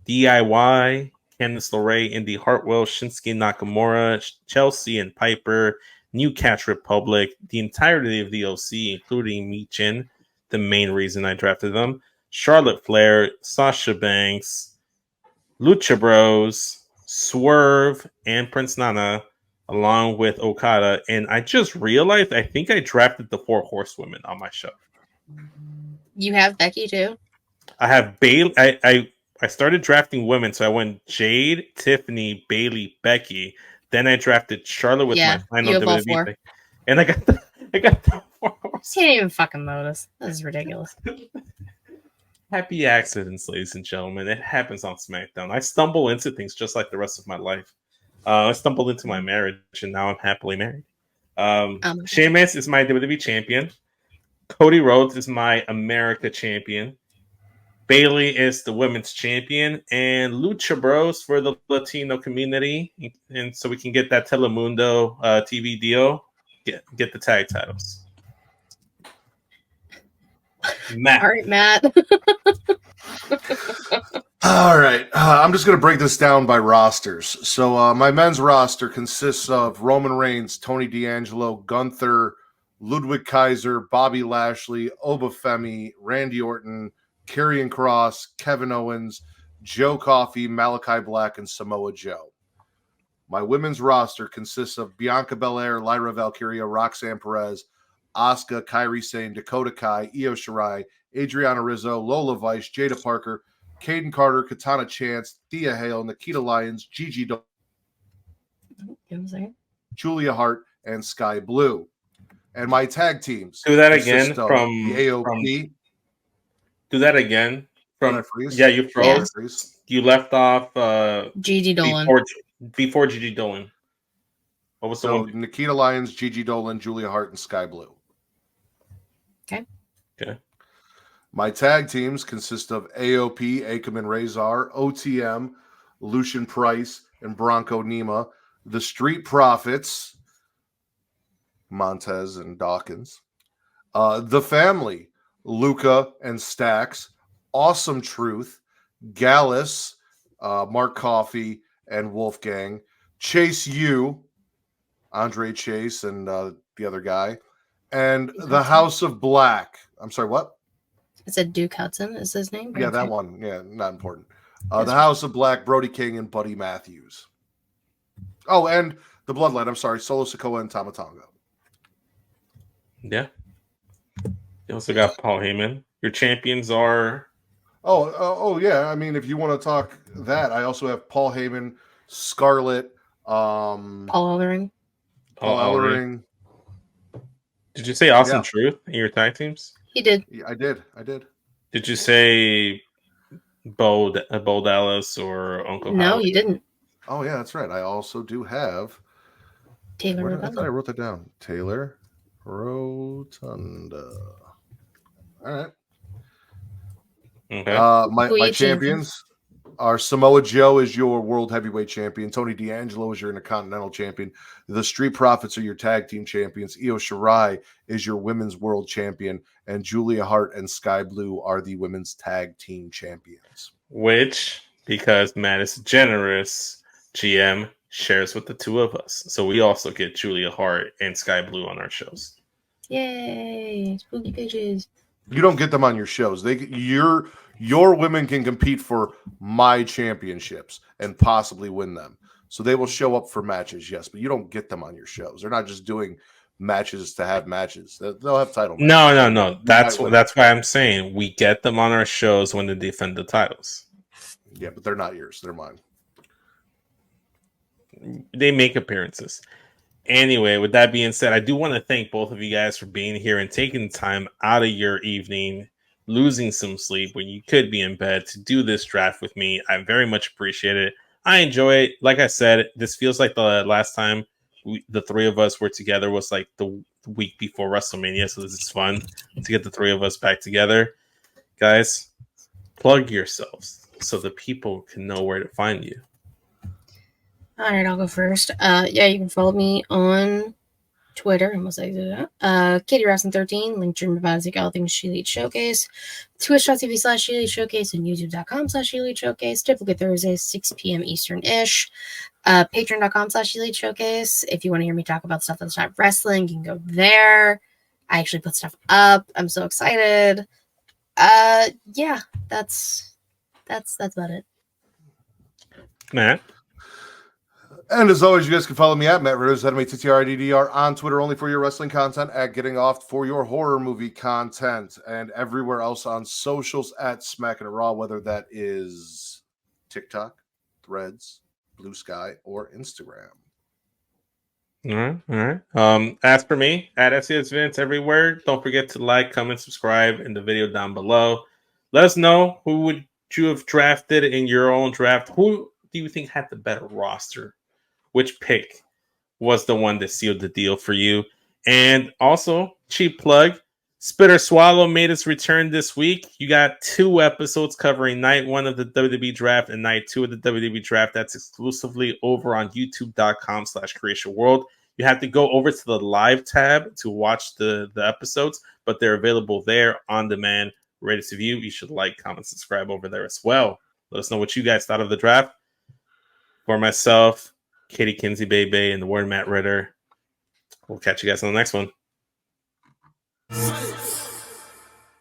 DIY, Candice LeRae, Indy Hartwell, Shinsuke Nakamura, Chelsea and Piper, New Catch Republic, the entirety of the OC, including Michin, the main reason I drafted them, Charlotte Flair, Sasha Banks, Lucha Bros, Swerve, and Prince Nana, along with Okada. And I just realized I think I drafted the 4 horsewomen on my show. You have Becky too? I have Bayley. I started drafting women, so I went Jade, Tiffany, Bayley, Becky. Then I drafted Charlotte with my final WWE pick. And I got the 4 horsewomen. Can't even fucking notice. This is ridiculous. Happy accidents, ladies and gentlemen. It happens on SmackDown. I stumble into things just like the rest of my life. I stumbled into my marriage, and now I'm happily married. Sheamus is my WWE champion. Cody Rhodes is my America champion. Bayley is the women's champion. And Lucha Bros for the Latino community. And so we can get that Telemundo TV deal. Get the tag titles. Matt. All right, Matt. All right. I'm just going to break this down by rosters. So my men's roster consists of Roman Reigns, Tony D'Angelo, Gunther, Ludwig Kaiser, Bobby Lashley, Obafemi, Randy Orton, Karrion Kross, Kevin Owens, Joe Coffey, Malachi Black, and Samoa Joe. My women's roster consists of Bianca Belair, Lyra Valkyria, Roxanne Perez, Asuka, Kairi Sane, Dakota Kai, Io Shirai, Adriana Rizzo, Lola Vice, Jada Parker, Caden Carter, Katana Chance, Thea Hale, Nikita Lyons, Gigi Dolan, Julia Hart, and Sky Blue. And my tag teams. Do that again from the AOP. Do that again from. Yeah, you froze. Yeah. You left off Gigi Dolan before Gigi Dolan. What was the one? Nikita Lyons, Gigi Dolan, Julia Hart, and Sky Blue. Okay. My tag teams consist of AOP, Akam and Razor, OTM, Lucian Price, and Bronco Nima, the Street Profits, Montez and Dawkins, the Family, Luca and Stax, Awesome Truth, Gallus, Mark Coffey, and Wolfgang, Chase U, Andre Chase, and the other guy, and the House of Black. I'm sorry, what? Is it Duke Hudson? Is his name? Yeah, that one. Yeah, not important. The House of Black, Brody King, and Buddy Matthews. Oh, and the Bloodline. I'm sorry, Solo Sikoa and Tama Tonga. Yeah. You also got Paul Heyman. Your champions are. Oh, yeah. I mean, if you want to talk that, I also have Paul Heyman, Scarlett, Paul Ellering. Paul Ellering. Did you say Awesome Truth in your tag teams? He did. Yeah, I did. Did you say Bo Dallas or Uncle No, Howard? you didn't. Oh, yeah, that's right. I also do have Taylor. I thought I wrote that down. Taylor Rotunda. All right. Okay. My champions are Samoa Joe is your world heavyweight champion. Tony D'Angelo is your intercontinental champion. The Street Profits are your tag team champions. Io Shirai is your women's world champion. And Julia Hart and Sky Blue are the women's tag team champions. Which, because Matt is generous, GM shares with the two of us. So we also get Julia Hart and Sky Blue on our shows. Yay! Spooky bitches. You don't get them on your shows. Your women can compete for my championships and possibly win them. So they will show up for matches, yes, but you don't get them on your shows. They're not just doing matches to have matches. They'll have title matches. No. That's why I'm saying we get them on our shows when they defend the titles. Yeah, but they're not yours. They're mine. They make appearances. Anyway, with that being said, I do want to thank both of you guys for being here and taking time out of your evening, losing some sleep when you could be in bed to do this draft with me. I very much appreciate it. I enjoy it. Like I said, this feels like the last time the three of us were together was like the week before WrestleMania. So this is fun to get the three of us back together. Guys, plug yourselves so the people can know where to find you. All right, I'll go first. Yeah, you can follow me on Twitter. I almost exited that. Katie Rawson13, linktr.ee, all things ShEliteShowcase, twitch.tv/ShEliteShowcase, and youtube.com/ShEliteShowcase. Typically Thursdays, 6 p.m. Eastern-ish. Patreon.com/ShEliteShowcase. If you want to hear me talk about stuff that's not wrestling, you can go there. I actually put stuff up. I'm so excited. Yeah, that's about it. Matt? And as always, you guys can follow me at Matt Ridders, MATTRIDDR, on Twitter only for your wrestling content, at Getting Off for your horror movie content, and everywhere else on socials at smackinitraw, whether that is TikTok, Threads, Blue Sky, or Instagram. All right. As for me, at SESvince everywhere. Don't forget to like, comment, subscribe in the video down below. Let us know who would you have drafted in your own draft. Who do you think had the better roster? Which pick was the one that sealed the deal for you? And also, cheap plug, Spitter Swallow made its return this week. You got 2 episodes covering night 1 of the WWE Draft and night 2 of the WWE Draft. That's exclusively over on youtube.com/Creatia World. You have to go over to the live tab to watch the episodes, but they're available there on demand, ready to view. You should like, comment, subscribe over there as well. Let us know what you guys thought of the draft. For myself, Katie Kinsey Bebe, and the word Matt Ritter. We'll catch you guys on the next one.